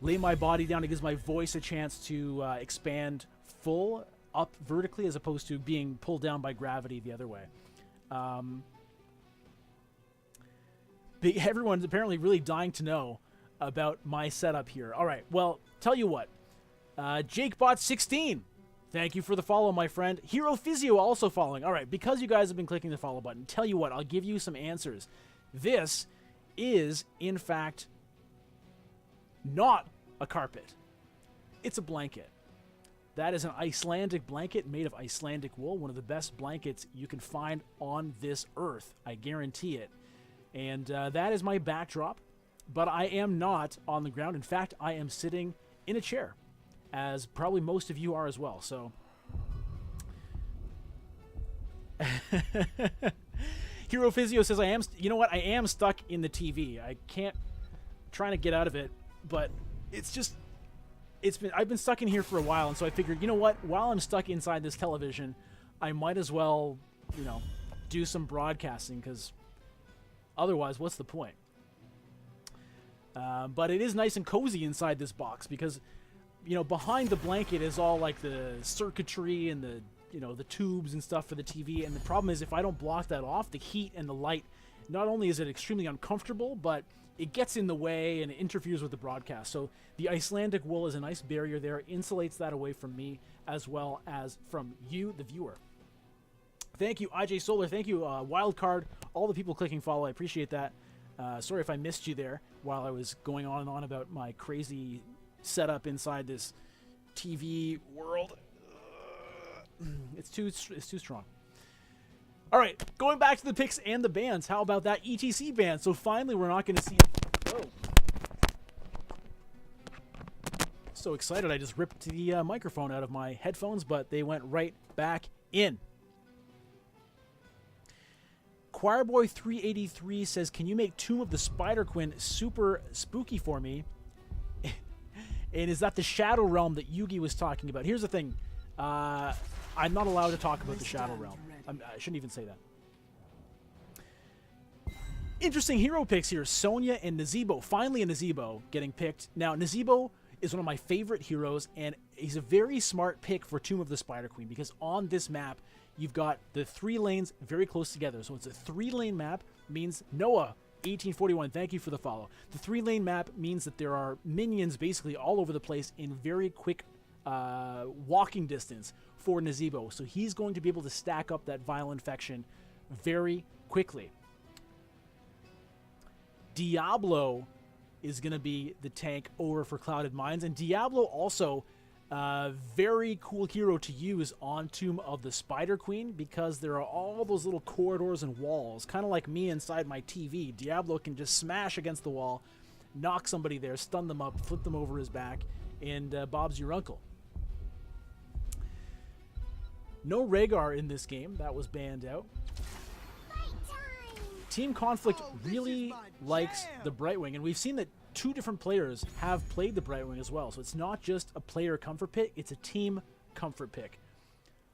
lay my body down. It gives my voice a chance to expand full up vertically, as opposed to being pulled down by gravity the other way. Everyone's apparently really dying to know about my setup here. All right, well, tell you what. JakeBot16, thank you for the follow, my friend. Hero Physio also following. All right, because you guys have been clicking the follow button, tell you what, I'll give you some answers. This is, in fact, not a carpet. It's a blanket. That is an Icelandic blanket made of Icelandic wool, one of the best blankets you can find on this earth. I guarantee it. And that is my backdrop, but I am not on the ground. In fact, I am sitting in a chair, as probably most of you are as well. So, Hero Physio says, you know what? I am stuck in the TV. I can't, trying to get out of it, but it's just, I've been stuck in here for a while, and so I figured, you know what? While I'm stuck inside this television, I might as well, do some broadcasting, because otherwise, what's the point? But it is nice and cozy inside this box, because, behind the blanket is all like the circuitry and the tubes and stuff for the TV. And the problem is, if I don't block that off, the heat and the light, not only is it extremely uncomfortable, but it gets in the way and it interferes with the broadcast. So the Icelandic wool is a nice barrier there, insulates that away from me as well as from you, the viewer. Thank you, IJ Solar. Thank you, Wildcard. All the people clicking follow. I appreciate that. Sorry if I missed you there while I was going on and on about my crazy setup inside this TV world. It's too strong. All right, going back to the picks and the bans. How about that ETC ban? So finally, we're not going to see. Whoa! So excited! I just ripped the microphone out of my headphones, but they went right back in. Choirboy 383 says, "Can you make Tomb of the Spider Queen super spooky for me?" And is that the Shadow Realm that Yugi was talking about? Here's the thing. I'm not allowed to talk about the Shadow Realm. I shouldn't even say that. Interesting hero picks here. Sonya and Nazeebo. Finally a Nazeebo getting picked. Now, Nazeebo is one of my favorite heroes, and he's a very smart pick for Tomb of the Spider Queen, because on this map, you've got the 3 lanes very close together. So it's a 3-lane map, means Noah, 1841, thank you for the follow. The 3-lane map means that there are minions basically all over the place in very quick walking distance for Nazeebo. So he's going to be able to stack up that Vile Infection very quickly. Diablo is going to be the tank over for Clouded Minds, and Diablo also very cool hero to use on Tomb of the Spider Queen, because there are all those little corridors and walls, kind of like me inside my TV. Diablo can just smash against the wall, knock somebody there, stun them up, flip them over his back, and Bob's your uncle. No Rhaegar in this game. That was banned out. Team Conflict really likes the Brightwing, and we've seen that 2 different players have played the Brightwing as well. So it's not just a player comfort pick, it's a team comfort pick.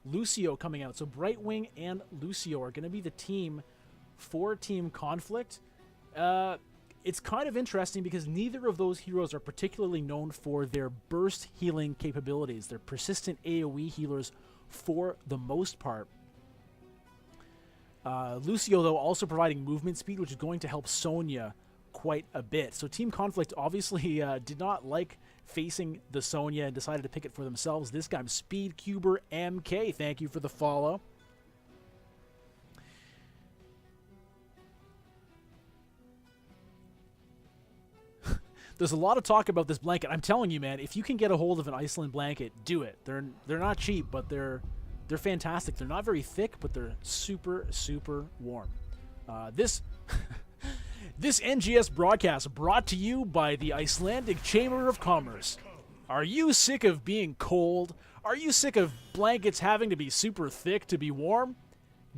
Lucio coming out. So Brightwing and Lucio are going to be the team for Team Conflict. It's kind of interesting because neither of those heroes are particularly known for their burst healing capabilities. They're persistent AoE healers for the most part. Lucio, though, also providing movement speed, which is going to help Sonya quite a bit. So Team Conflict obviously did not like facing the Sonya and decided to pick it for themselves. This guy, Speedcuber MK, thank you for the follow. There's a lot of talk about this blanket. I'm telling you, man, if you can get a hold of an Iceland blanket, do it. They're not cheap, but they're fantastic. They're not very thick, but they're super, super warm. This NGS broadcast brought to you by the Icelandic Chamber of Commerce. Are you sick of being cold? Are you sick of blankets having to be super thick to be warm?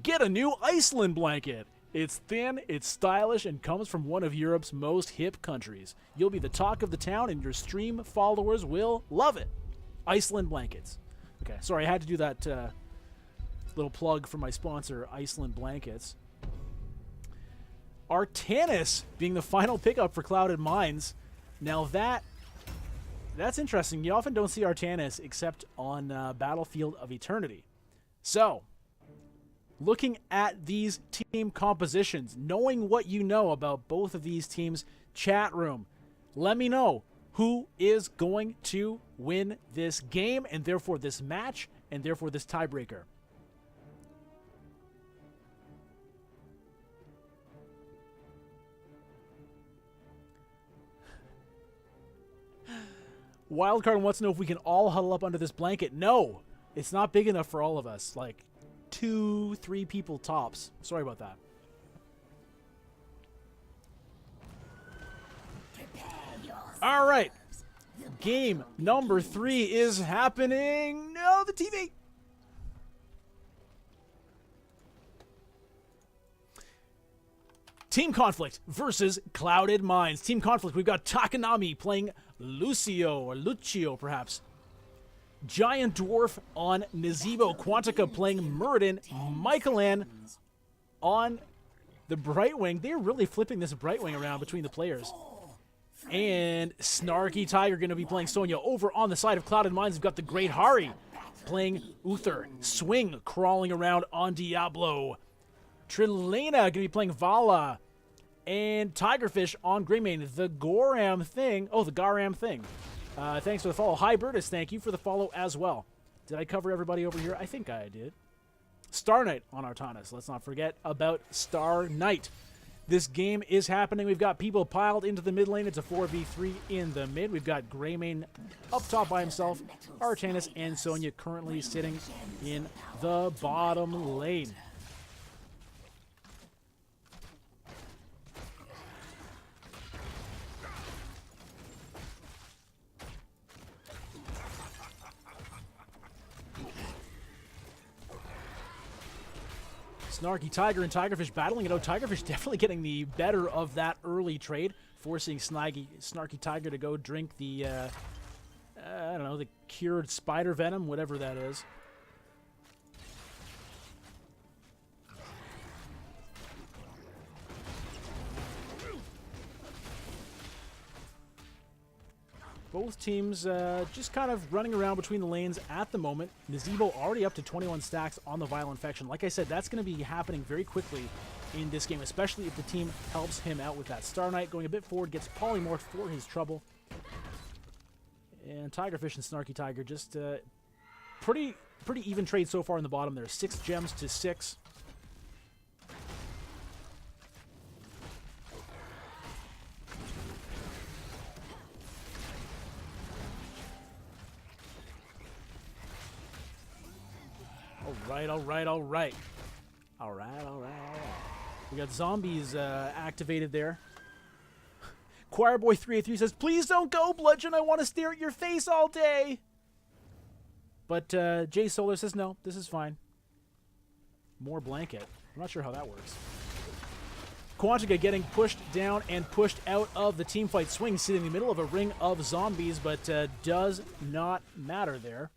Get a new Iceland blanket. It's thin, it's stylish, and comes from one of Europe's most hip countries. You'll be the talk of the town, and your stream followers will love it. Iceland blankets. Okay, sorry, I had to do that little plug for my sponsor, Iceland Blankets. Artanis being the final pickup for Clouded Minds. Now that's interesting. You often don't see Artanis except on Battlefield of Eternity. So, looking at these team compositions, knowing what you know about both of these teams, chat room, let me know who is going to win this game, and therefore this match, and therefore this tiebreaker. Wildcard wants to know if we can all huddle up under this blanket. No, it's not big enough for all of us. Like 2-3 people tops. Sorry about that. All right. Game number 3 is happening. No, the TV. Team Conflict versus Clouded Minds. Team Conflict, we've got Takanami playing Lucio, or Lucio perhaps. Giant Dwarf on Nazebo. Quantica playing Muradin. Michaelan on the Brightwing. They're really flipping this Brightwing around between the players. And Snarky Tiger going to be playing Sonya. Over on the side of Clouded Minds, we've got the Great Hari playing Uther. Swing crawling around on Diablo. Trilena going to be playing Vala. And Tigerfish on Greymane. The Goram thing. Oh, the Garam thing. Thanks for the follow. Hi, Bertus. Thank you for the follow as well. Did I cover everybody over here? I think I did. Star Knight on Artanis. Let's not forget about Star Knight. This game is happening. We've got people piled into the mid lane. It's a 4v3 in the mid. We've got Greymane up top by himself. Artanis and Sonya currently sitting in the bottom lane. Snarky Tiger and Tigerfish battling it out. Tigerfish definitely getting the better of that early trade, forcing Snarky Tiger to go drink the, I don't know, the cured spider venom, whatever that is. Both teams just kind of running around between the lanes at the moment. Nazebo already up to 21 stacks on the Vial Infection. Like I said, that's going to be happening very quickly in this game, especially if the team helps him out with that. Star Knight going a bit forward, gets polymorphed for his trouble. And Tigerfish and Snarky Tiger just pretty even trade so far in the bottom there. 6 gems to 6. All right. We got zombies activated there. Choirboy383 says, please don't go, Bludgeon. I want to stare at your face all day. But Jay Solar says, no, this is fine. More blanket. I'm not sure how that works. Quantica getting pushed down and pushed out of the teamfight. Swing sitting in the middle of a ring of zombies, but does not matter there.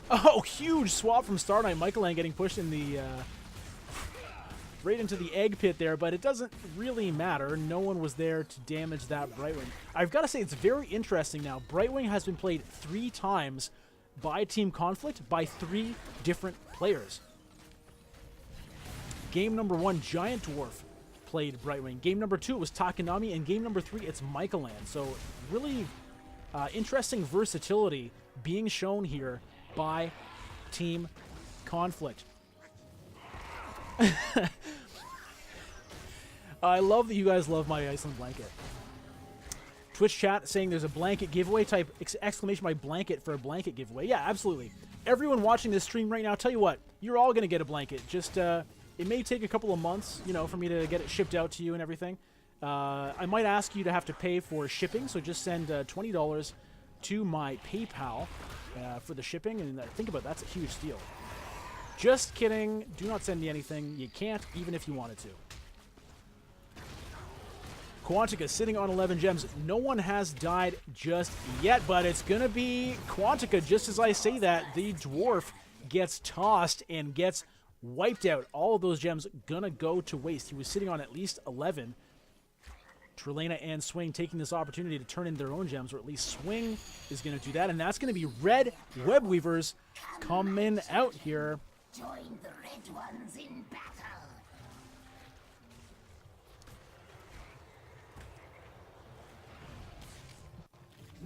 Oh, huge swap from Star Knight. Michaelan getting pushed in the right into the egg pit there, but it doesn't really matter. No one was there to damage that Brightwing. I've got to say, it's very interesting now. Brightwing has been played 3 times by Team Conflict by 3 different players. Game number 1, Giant Dwarf played Brightwing. Game number 2, it was Takanami, and game number 3, it's Michaelan. So really interesting versatility being shown here by Team Conflict. I love that you guys love my Iceland blanket. Twitch chat saying there's a blanket giveaway. Type exclamation by blanket for a blanket giveaway. Yeah, absolutely. Everyone watching this stream right now, tell you what, you're all going to get a blanket. Just, it may take a couple of months, you know, for me to get it shipped out to you and everything. I might ask you to have to pay for shipping, so just send $20 to my PayPal for the shipping, and think about it, that's a huge deal. Just kidding. Do not send me anything. You can't, even if you wanted to. Quantica sitting on 11 gems. No one has died just yet, but it's going to be Quantica. Just as I say that, the dwarf gets tossed and gets wiped out. All of those gems going to go to waste. He was sitting on at least 11. Trilena and Swing taking this opportunity to turn in their own gems, or at least Swing is going to do that, and that's going to be Red Webweavers coming out here. Join the red ones in battle.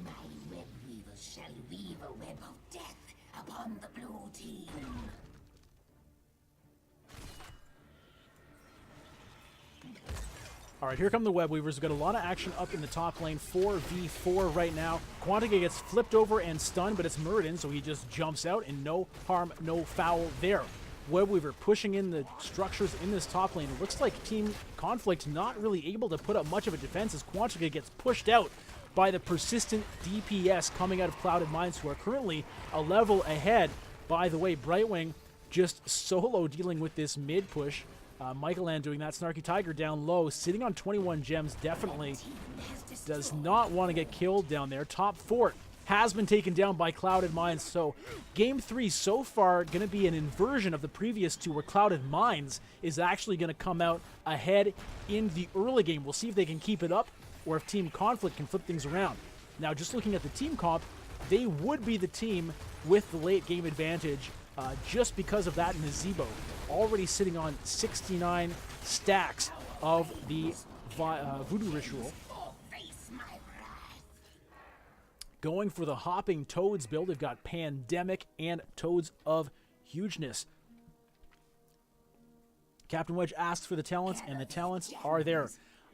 My web weavers shall weave a web of death upon the blue team. All right, here come the Web Weavers. We've got a lot of action up in the top lane. 4v4 right now. Quantica gets flipped over and stunned, but it's Muradin, so he just jumps out, and no harm, no foul there. Web Weaver pushing in the structures in this top lane. It looks like Team Conflict not really able to put up much of a defense as Quantica gets pushed out by the persistent DPS coming out of Clouded Minds, who are currently a level ahead. By the way, Brightwing just solo dealing with this mid push. Michaelan doing that. Snarky Tiger down low, sitting on 21 gems, definitely does not want to get killed down there. Top fort has been taken down by Clouded Minds, so Game 3 so far going to be an inversion of the previous two, where Clouded Minds is actually going to come out ahead in the early game. We'll see if they can keep it up, or if Team Conflict can flip things around. Now, just looking at the team comp, they would be the team with the late game advantage, just because of that Nazebo already sitting on 69 stacks of the Voodoo Ritual. Going for the Hopping Toads build, they've got Pandemic and Toads of Hugeness. Captain Wedge asks for the talents, and the talents are there.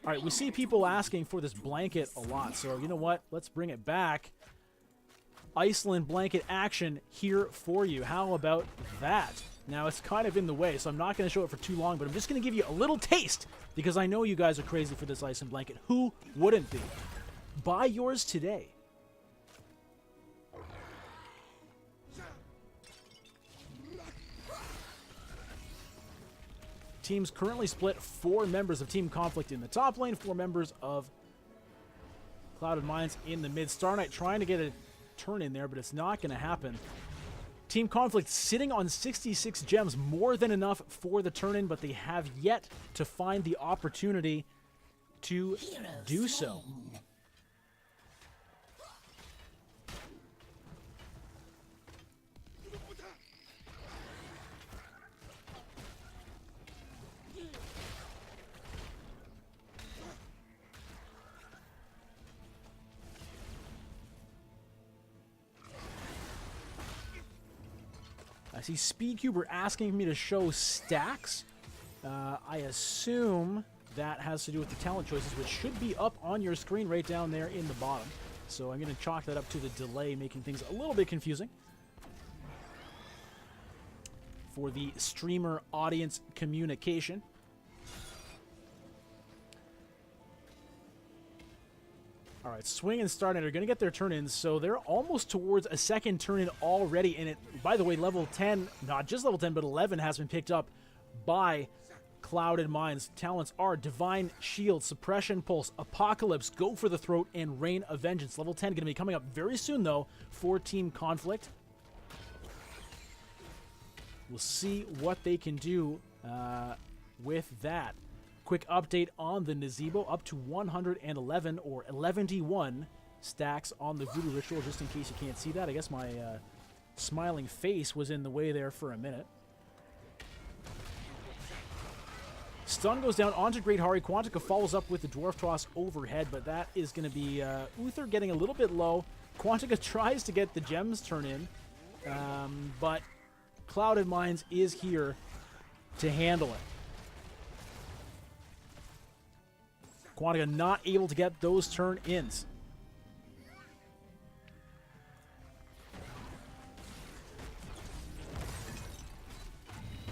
All right, we see people asking for this blanket a lot, so you know what? Let's bring it back. Iceland blanket action here for you. How about that? Now, it's kind of in the way, so I'm not going to show it for too long, but I'm just going to give you a little taste, because I know you guys are crazy for this Iceland blanket. Who wouldn't be? Buy yours today. Teams currently split. 4 members of Team Conflict in the top lane, 4 members of Clouded Minds in the mid. Star Knight trying to get a turn in there, but it's not going to happen. Team Conflict sitting on 66 gems, more than enough for the turn in, but they have yet to find the opportunity to do so. I see Speedcuber asking me to show stacks. I assume that has to do with the talent choices, which should be up on your screen right down there in the bottom. So I'm going to chalk that up to the delay, making things a little bit confusing for the streamer audience communication. All right, Swing and Starnet are going to get their turn-ins, so they're almost towards a second turn-in already. And it, by the way, level 10, not just level 10, but 11 has been picked up by Clouded Minds. Talents are Divine Shield, Suppression Pulse, Apocalypse, Go for the Throat, and Reign of Vengeance. Level 10 going to be coming up very soon, though, for Team Conflict. We'll see what they can do with that. Quick update on the Nazebo, up to 111 or 111 stacks on the Voodoo Ritual, just in case you can't see that. I guess my smiling face was in the way there for a minute. Stun goes down onto Great Hari. Quantica follows up with the Dwarf Toss overhead, but that is going to be Uther getting a little bit low. Quantica tries to get the gems turn in, but Clouded Minds is here to handle it. Quantica not able to get those turn-ins.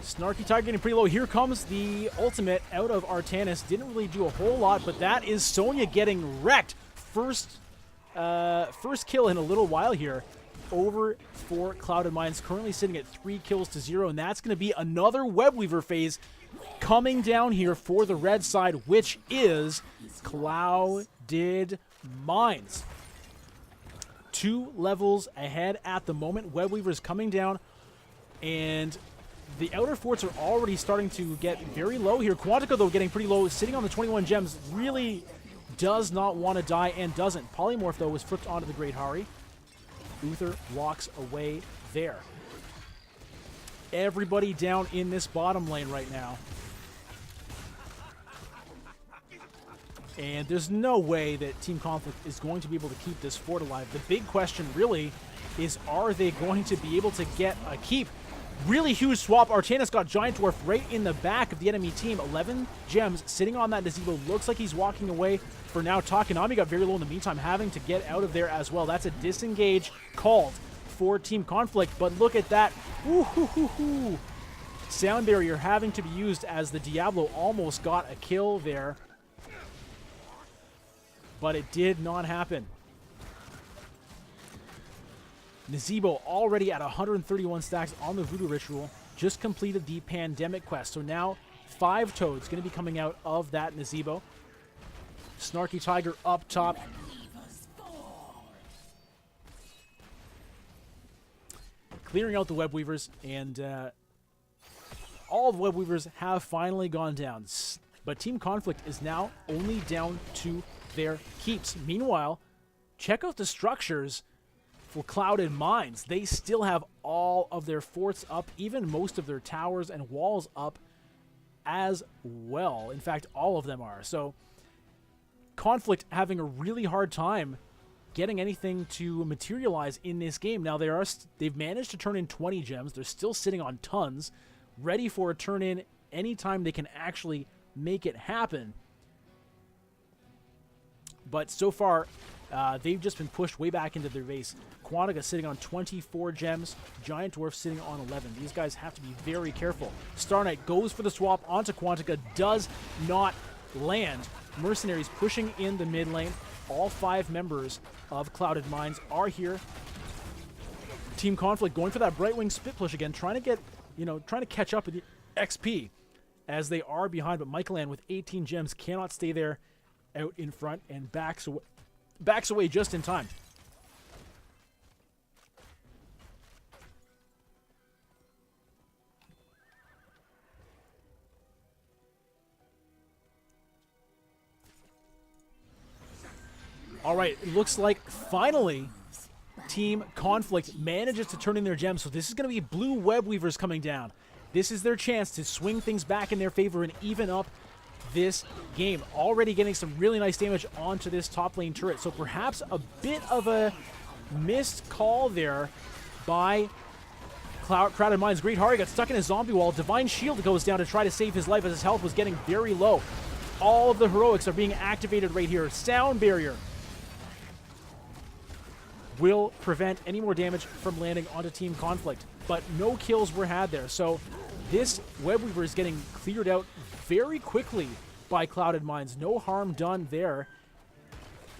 Snarky Tiger getting pretty low. Here comes the ultimate out of Artanis. Didn't really do a whole lot, but that is Sonya getting wrecked. First kill in a little while here over for Clouded Minds. Currently sitting at 3 kills to 0, and that's going to be another Web Weaver phase coming down here for the red side, which is Clouded Minds. 2 levels ahead at the moment. Web Weaver's coming down, and the outer forts are already starting to get very low here. Quantica, though, getting pretty low, sitting on the 21 gems, really does not want to die and doesn't. Polymorph, though, was flipped onto the Great Hari. Uther walks away there. Everybody down in this bottom lane right now. And there's no way that Team Conflict is going to be able to keep this fort alive. The big question really is, are they going to be able to get a keep? Really huge swap. Artanis got Giant Dwarf right in the back of the enemy team. 11 gems sitting on that Nazebo. Looks like he's walking away for now. Takanami got very low in the meantime, having to get out of there as well. That's a disengage called for Team Conflict, but look at that. Ooh-hoo-hoo-hoo. Sound barrier having to be used as the Diablo almost got a kill there, but it did not happen. Nazebo already at 131 stacks on the Voodoo Ritual, just completed the Pandemic quest. So now 5 Toads going to be coming out of that Nazebo. Snarky Tiger up top. Clearing out the Web Weavers, and all of the Web Weavers have finally gone down. But Team Conflict is now only down to their keeps. Meanwhile, check out the structures for Clouded Mines. They still have all of their forts up, even most of their towers and walls up as well. In fact, all of them are. So Conflict having a really hard time getting anything to materialize in this game. Now they've managed to turn in 20 gems. They're still sitting on tons, ready for a turn in anytime they can actually make it happen. But so far, they've just been pushed way back into their base. Quantica sitting on 24 gems. Giant Dwarf sitting on 11. These guys have to be very careful. Star Knight goes for the swap onto Quantica. Does not land. Mercenaries pushing in the mid lane. All 5 members of Clouded Mines are here. Team Conflict going for that Brightwing spit push again. Trying to get, trying to catch up with the XP as they are behind. But Michaelan with 18 gems cannot stay there out in front and backs away just in time. All right, it looks like finally Team Conflict manages to turn in their gems. So this is going to be blue Web Weavers coming down. This is their chance to swing things back in their favor and even up this game. Already getting some really nice damage onto this top lane turret. So perhaps a bit of a missed call there by Crowded Mines. Great Hari got stuck in a zombie wall. Divine Shield goes down to try to save his life as his health was getting very low. All of the heroics are being activated right here. Sound barrier will prevent any more damage from landing onto Team Conflict, but no kills were had there. So this Web Weaver is getting cleared out very quickly by Clouded Mines. No harm done there.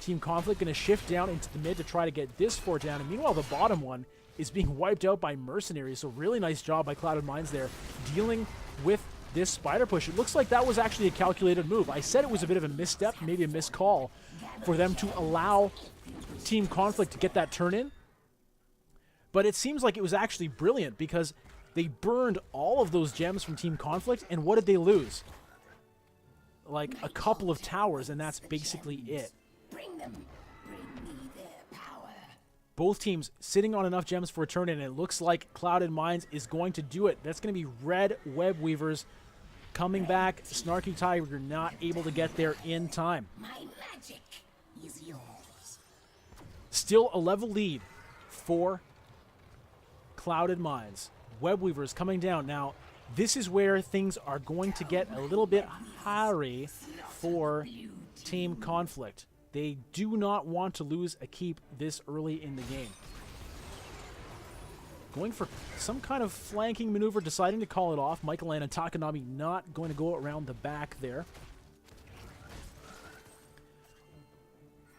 Team Conflict going to shift down into the mid to try to get this fort down, and meanwhile the bottom one is being wiped out by Mercenaries. So really nice job by Clouded Mines there, dealing with this spider push. It looks like that was actually a calculated move. I said it was a bit of a misstep, maybe a missed call, for them to allow Team Conflict to get that turn in. But it seems like it was actually brilliant because they burned all of those gems from Team Conflict, and what did they lose? Like a couple of towers, and that's basically it. Bring them. Bring me their power. Both teams sitting on enough gems for a turn in, and it looks like Clouded Mines is going to do it. That's going to be red Web Weavers coming back. Snarky Tiger not able to get there in time. My magic is yours. Still a level lead for Clouded Mines. Web Weavers coming down. Now, this is where things are going to get a little bit hairy for Team Conflict. They do not want to lose a keep this early in the game. Going for some kind of flanking maneuver, deciding to call it off. Michaelan and Takanami not going to go around the back there.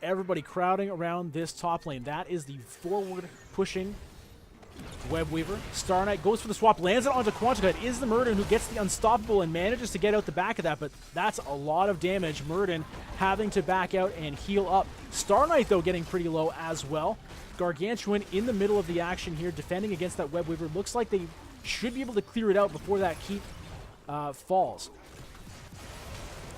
Everybody crowding around this top lane. That is the forward pushing Web Weaver. Star Knight goes for the swap, lands it onto Quantica. It is the Murden who gets the Unstoppable and manages to get out the back of that, but that's a lot of damage. Murden having to back out and heal up. Star Knight, though, getting pretty low as well. Gargantuan in the middle of the action here, defending against that Web Weaver. Looks like they should be able to clear it out before that keep falls.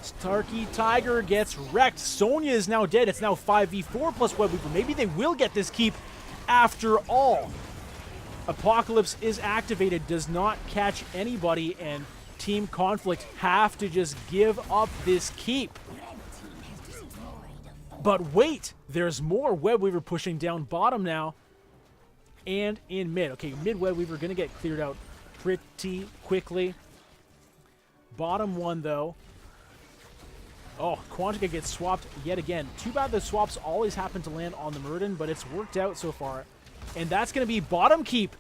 Starkey Tiger gets wrecked. Sonya is now dead. It's now 5v4 plus Web Weaver. Maybe they will get this keep after all. Apocalypse is activated, does not catch anybody, and Team Conflict have to just give up this keep. But wait, there's more Web Weaver pushing down bottom now and in mid. Okay, mid Web Weaver going to get cleared out pretty quickly. Bottom one, though. Oh, Quantica gets swapped yet again. Too bad the swaps always happen to land on the Muradin, but it's worked out so far. And that's going to be bottom keep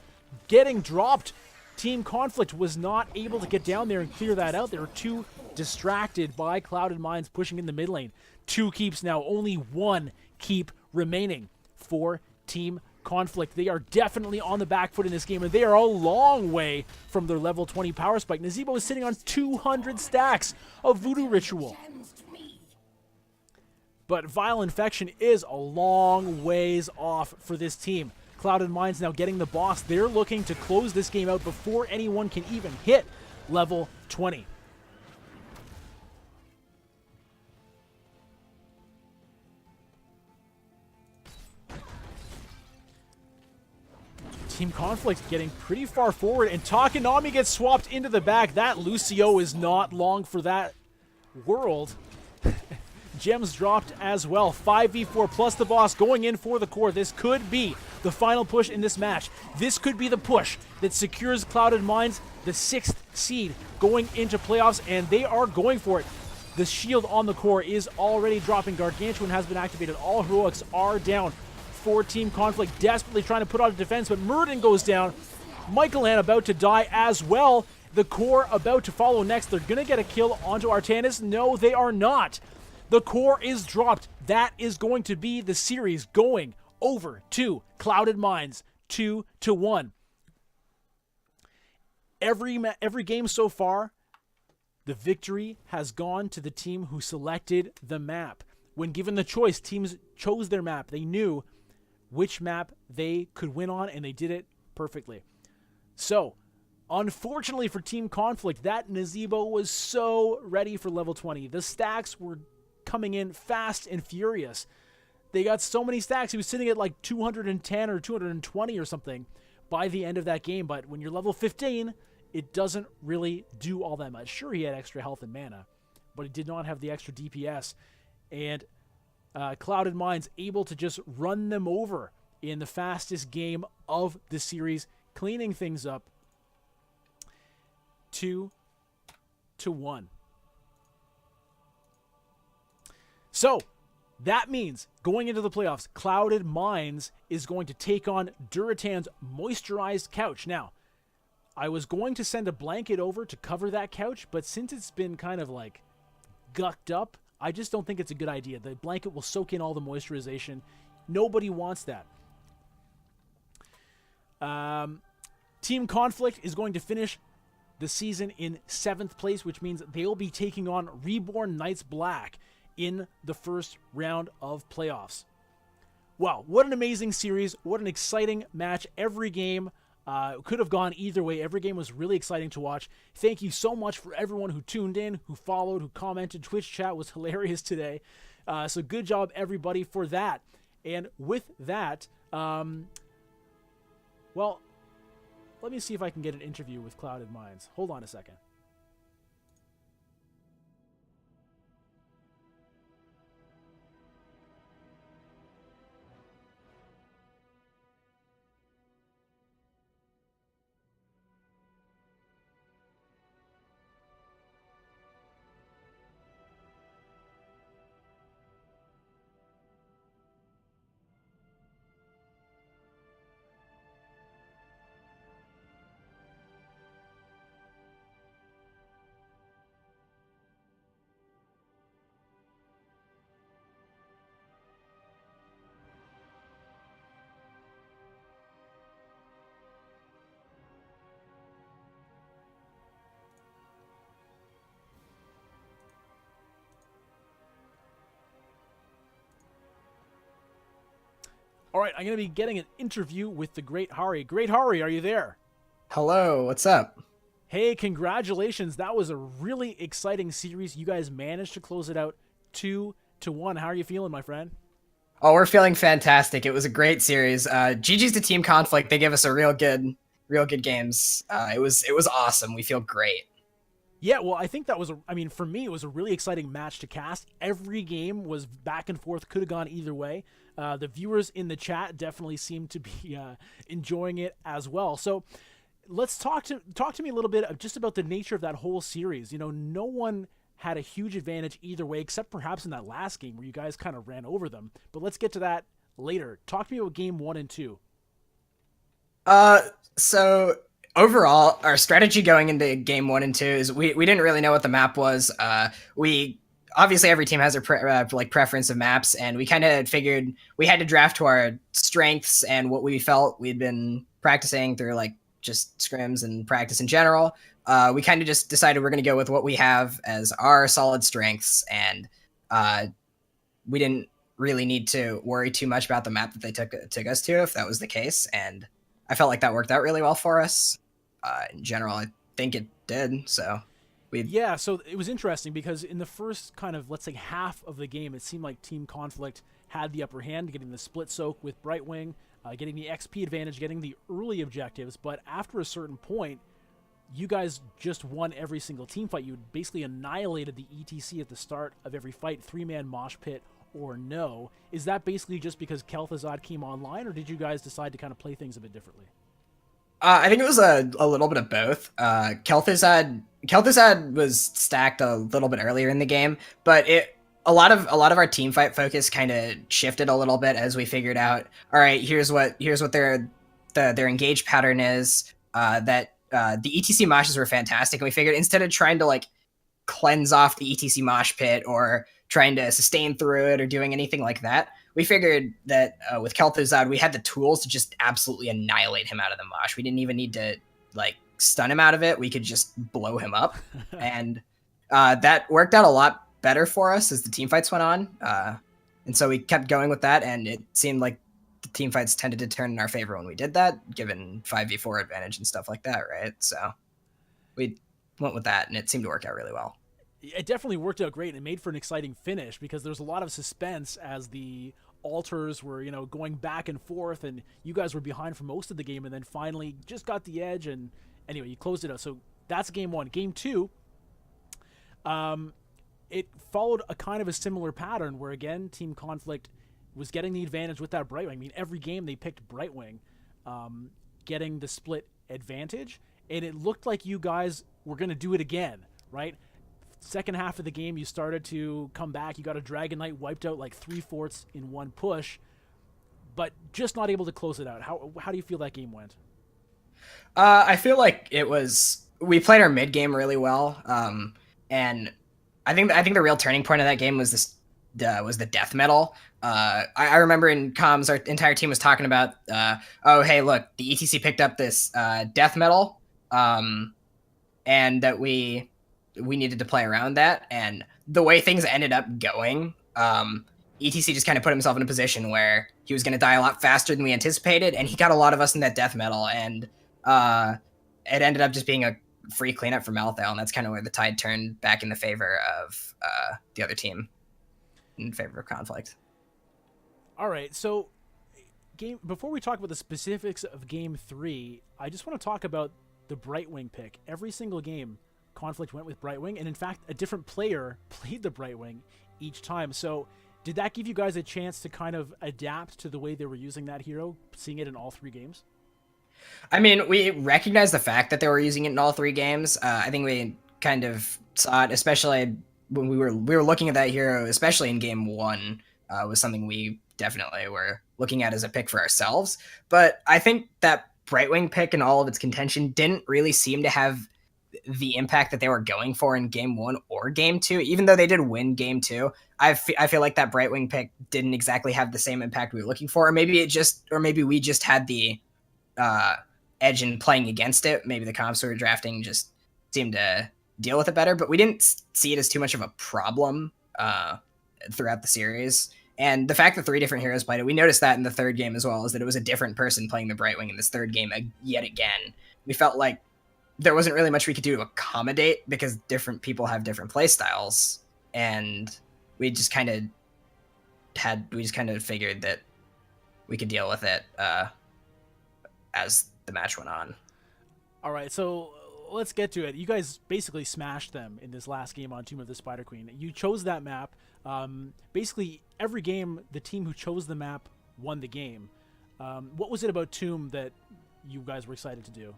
getting dropped. Team Conflict was not able to get down there and clear that out. They were too distracted by Clouded Minds pushing in the mid lane. 2 keeps now, only 1 keep remaining for Team Conflict. They are definitely on the back foot in this game, and they are a long way from their level 20 power spike. Nazeebo is sitting on 200 stacks of Voodoo Ritual. But Vile Infection is a long ways off for this team. Clouded Minds now getting the boss. They're looking to close this game out before anyone can even hit level 20. Team Conflict getting pretty far forward, and Takanami gets swapped into the back. That Lucio is not long for that world. Gems dropped as well. 5v4 plus the boss going in for the core. This could be the final push in this match. This could be the push that secures Clouded Minds the 6th seed going into playoffs, and they are going for it. The shield on the core is already dropping. Gargantuan has been activated. All heroics are down for Team Conflict, desperately trying to put on a defense, but Muradin goes down. Michaelan about to die as well. The core about to follow next. They're going to get a kill onto Artanis. No, they are not. The core is dropped. That is going to be the series going over to Clouded Minds, 2-1. Every game so far, the victory has gone to the team who selected the map. When given the choice, teams chose their map. They knew which map they could win on, and they did it perfectly. So, unfortunately for Team Conflict, that Nazeebo was so ready for level 20. The stacks were coming in fast and furious. They got so many stacks. He was sitting at like 210 or 220 or something by the end of that game. But when you're level 15, it doesn't really do all that much. Sure, he had extra health and mana, but he did not have the extra DPS. And Clouded Minds able to just run them over in the fastest game of the series, cleaning things up 2-1. So, that means going into the playoffs, Clouded Minds is going to take on Duratan's Moisturized Couch. Now, I was going to send a blanket over to cover that couch, but since it's been kind of like gucked up, I just don't think it's a good idea. The blanket will soak in all the moisturization. Nobody wants that. Team Conflict is going to finish the season in 7th place, which means they'll be taking on Reborn Knights Black in the first round of playoffs. Wow, what an amazing series. What an exciting match. Every game could have gone either way. Every game was really exciting to watch. Thank you so much for everyone who tuned in, who followed, who commented. Twitch chat was hilarious today. So good job, everybody, for that. And with that, well, let me see if I can get an interview with Clouded Minds. Hold on a second. All right, I'm going to be getting an interview with the Great Hari. Great Hari, are you there? Hello, what's up? Hey, congratulations. That was a really exciting series. You guys managed to close it out 2-1. How are you feeling, my friend? Oh, we're feeling fantastic. It was a great series. GG's to Team Conflict. They gave us a real good games. It was awesome. We feel great. Yeah, well, I think that was, for me, it was a really exciting match to cast. Every game was back and forth, could have gone either way. The viewers in the chat definitely seemed to be enjoying it as well. So let's talk to me a little bit just about the nature of that whole series. You know, no one had a huge advantage either way, except perhaps in that last game where you guys kind of ran over them. But let's get to that later. Talk to me about game 1 and 2. So overall, our strategy going into game 1 and 2 is we didn't really know what the map was. We obviously every team has a preference of maps, and we kind of figured we had to draft to our strengths and what we felt we'd been practicing through like just scrims and practice in general. We kind of just decided we're going to go with what we have as our solid strengths, and we didn't really need to worry too much about the map that they took us to, if that was the case. And I felt like that worked out really well for us. In general, I think it did. So yeah, so it was interesting because in the first kind of, let's say, half of the game, it seemed like Team Conflict had the upper hand, getting the split soak with Brightwing, getting the XP advantage, getting the early objectives. But after a certain point, you guys just won every single team fight. You basically annihilated the ETC at the start of every fight, 3-man mosh pit or no. Is that basically just because Kel'Thuzad came online, or did you guys decide to kind of play things a bit differently? I think it was a little bit of both. Kel'Thuzad was stacked a little bit earlier in the game, but a lot of our team fight focus kind of shifted a little bit as we figured out, all right, here's what their engage pattern is. The ETC moshes were fantastic, and we figured instead of trying to like cleanse off the ETC mosh pit or trying to sustain through it or doing anything like that, we figured that with Kel'Thuzad, we had the tools to just absolutely annihilate him out of the mosh. We didn't even need to like stun him out of it. We could just blow him up. And that worked out a lot better for us as the team fights went on. And so we kept going with that, and it seemed like the team fights tended to turn in our favor when we did that, given 5v4 advantage and stuff like that, right? So we went with that, and it seemed to work out really well. It definitely worked out great, and it made for an exciting finish because there's a lot of suspense as the altars were, you know, going back and forth, and you guys were behind for most of the game, and then finally just got the edge, and anyway, you closed it out. So that's game 1. Game 2, it followed a kind of a similar pattern where, again, Team Conflict was getting the advantage with that Brightwing. I mean, every game they picked Brightwing, getting the split advantage, and it looked like you guys were going to do it again, right? Second half of the game, you started to come back. You got a Dragon Knight wiped out like 3/4 in one push, but just not able to close it out. How do you feel that game went? I feel like we played our mid game really well, and I think the real turning point of that game was the death metal. I remember in comms, our entire team was talking about, oh hey, look, the ETC picked up this death metal, and that we needed to play around that. And the way things ended up going, ETC just kind of put himself in a position where he was going to die a lot faster than we anticipated, and he got a lot of us in that death metal, and it ended up just being a free cleanup for Malthael, and that's kind of where the tide turned back in the favor of the other team, in favor of Conflict. All right, so before we talk about the specifics of Game 3, I just want to talk about the Brightwing pick. Every single game, Conflict went with Brightwing, and in fact, a different player played the Brightwing each time. So did that give you guys a chance to kind of adapt to the way they were using that hero, seeing it in all 3 games? I mean, we recognized the fact that they were using it in all 3 games. I think we kind of saw it, especially when we were looking at that hero, especially in game 1, was something we definitely were looking at as a pick for ourselves. But I think that Brightwing pick and all of its contention didn't really seem to have the impact that they were going for in game 1 or game 2, even though they did win game 2. I feel like that Brightwing pick didn't exactly have the same impact we were looking for, or maybe we just had the edge in playing against it. Maybe the comps we were drafting just seemed to deal with it better, but we didn't see it as too much of a problem throughout the series. And the fact that 3 different heroes played it, we noticed that in the 3rd game as well, is that it was a different person playing the Brightwing in this 3rd game yet again. We felt like there wasn't really much we could do to accommodate because different people have different play styles, and we just kind of figured that we could deal with it as the match went on. All right, so let's get to it. You guys basically smashed them in this last game on Tomb of the Spider Queen. You chose that map. Basically, every game, the team who chose the map won the game. What was it about Tomb that you guys were excited to do?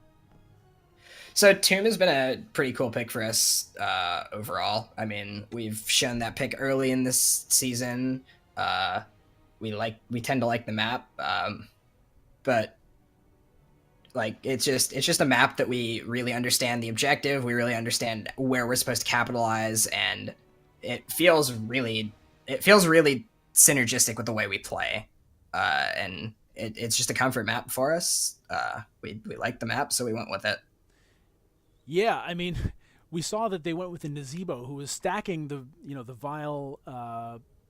So Tomb has been a pretty cool pick for us overall. I mean, we've shown that pick early in this season. Uh, we tend to like the map, but like it's just a map that we really understand the objective. We really understand where we're supposed to capitalize, and it feels really synergistic with the way we play. And it's just a comfort map for us. We like the map, so we went with it. Yeah, I mean, we saw that they went with the Nazebo, who was stacking the vile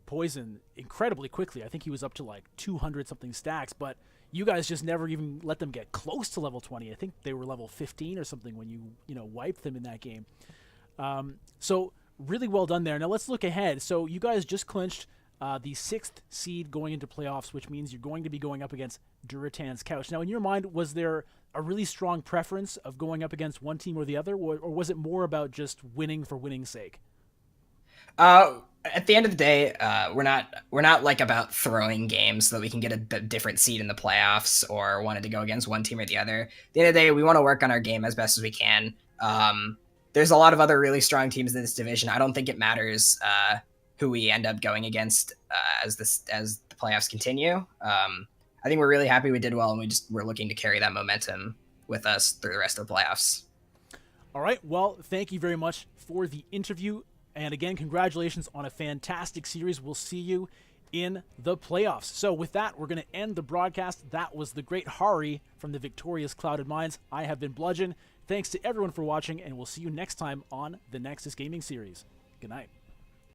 poison incredibly quickly. I think he was up to like 200 something stacks, but you guys just never even let them get close to level 20. I think they were level 15 or something when you wiped them in that game. So really well done there. Now let's look ahead. So you guys just clinched the 6th seed going into playoffs, which means you're going to be going up against Duratan's Couch. Now, in your mind, was there a really strong preference of going up against one team or the other, or was it more about just winning for winning's sake? At the end of the day, we're not like about throwing games so that we can get a different seed in the playoffs or wanted to go against one team or the other. At the end of the day, we want to work on our game as best as we can. There's a lot of other really strong teams in this division. I don't think it matters who we end up going against as the playoffs continue. I think we're really happy we did well, and we're looking to carry that momentum with us through the rest of the playoffs. All right. Well, thank you very much for the interview. And again, congratulations on a fantastic series. We'll see you in the playoffs. So with that, we're going to end the broadcast. That was the great Hari from the victorious Clouded Minds. I have been Bludgeon. Thanks to everyone for watching, and we'll see you next time on the Nexus Gaming Series. Good night.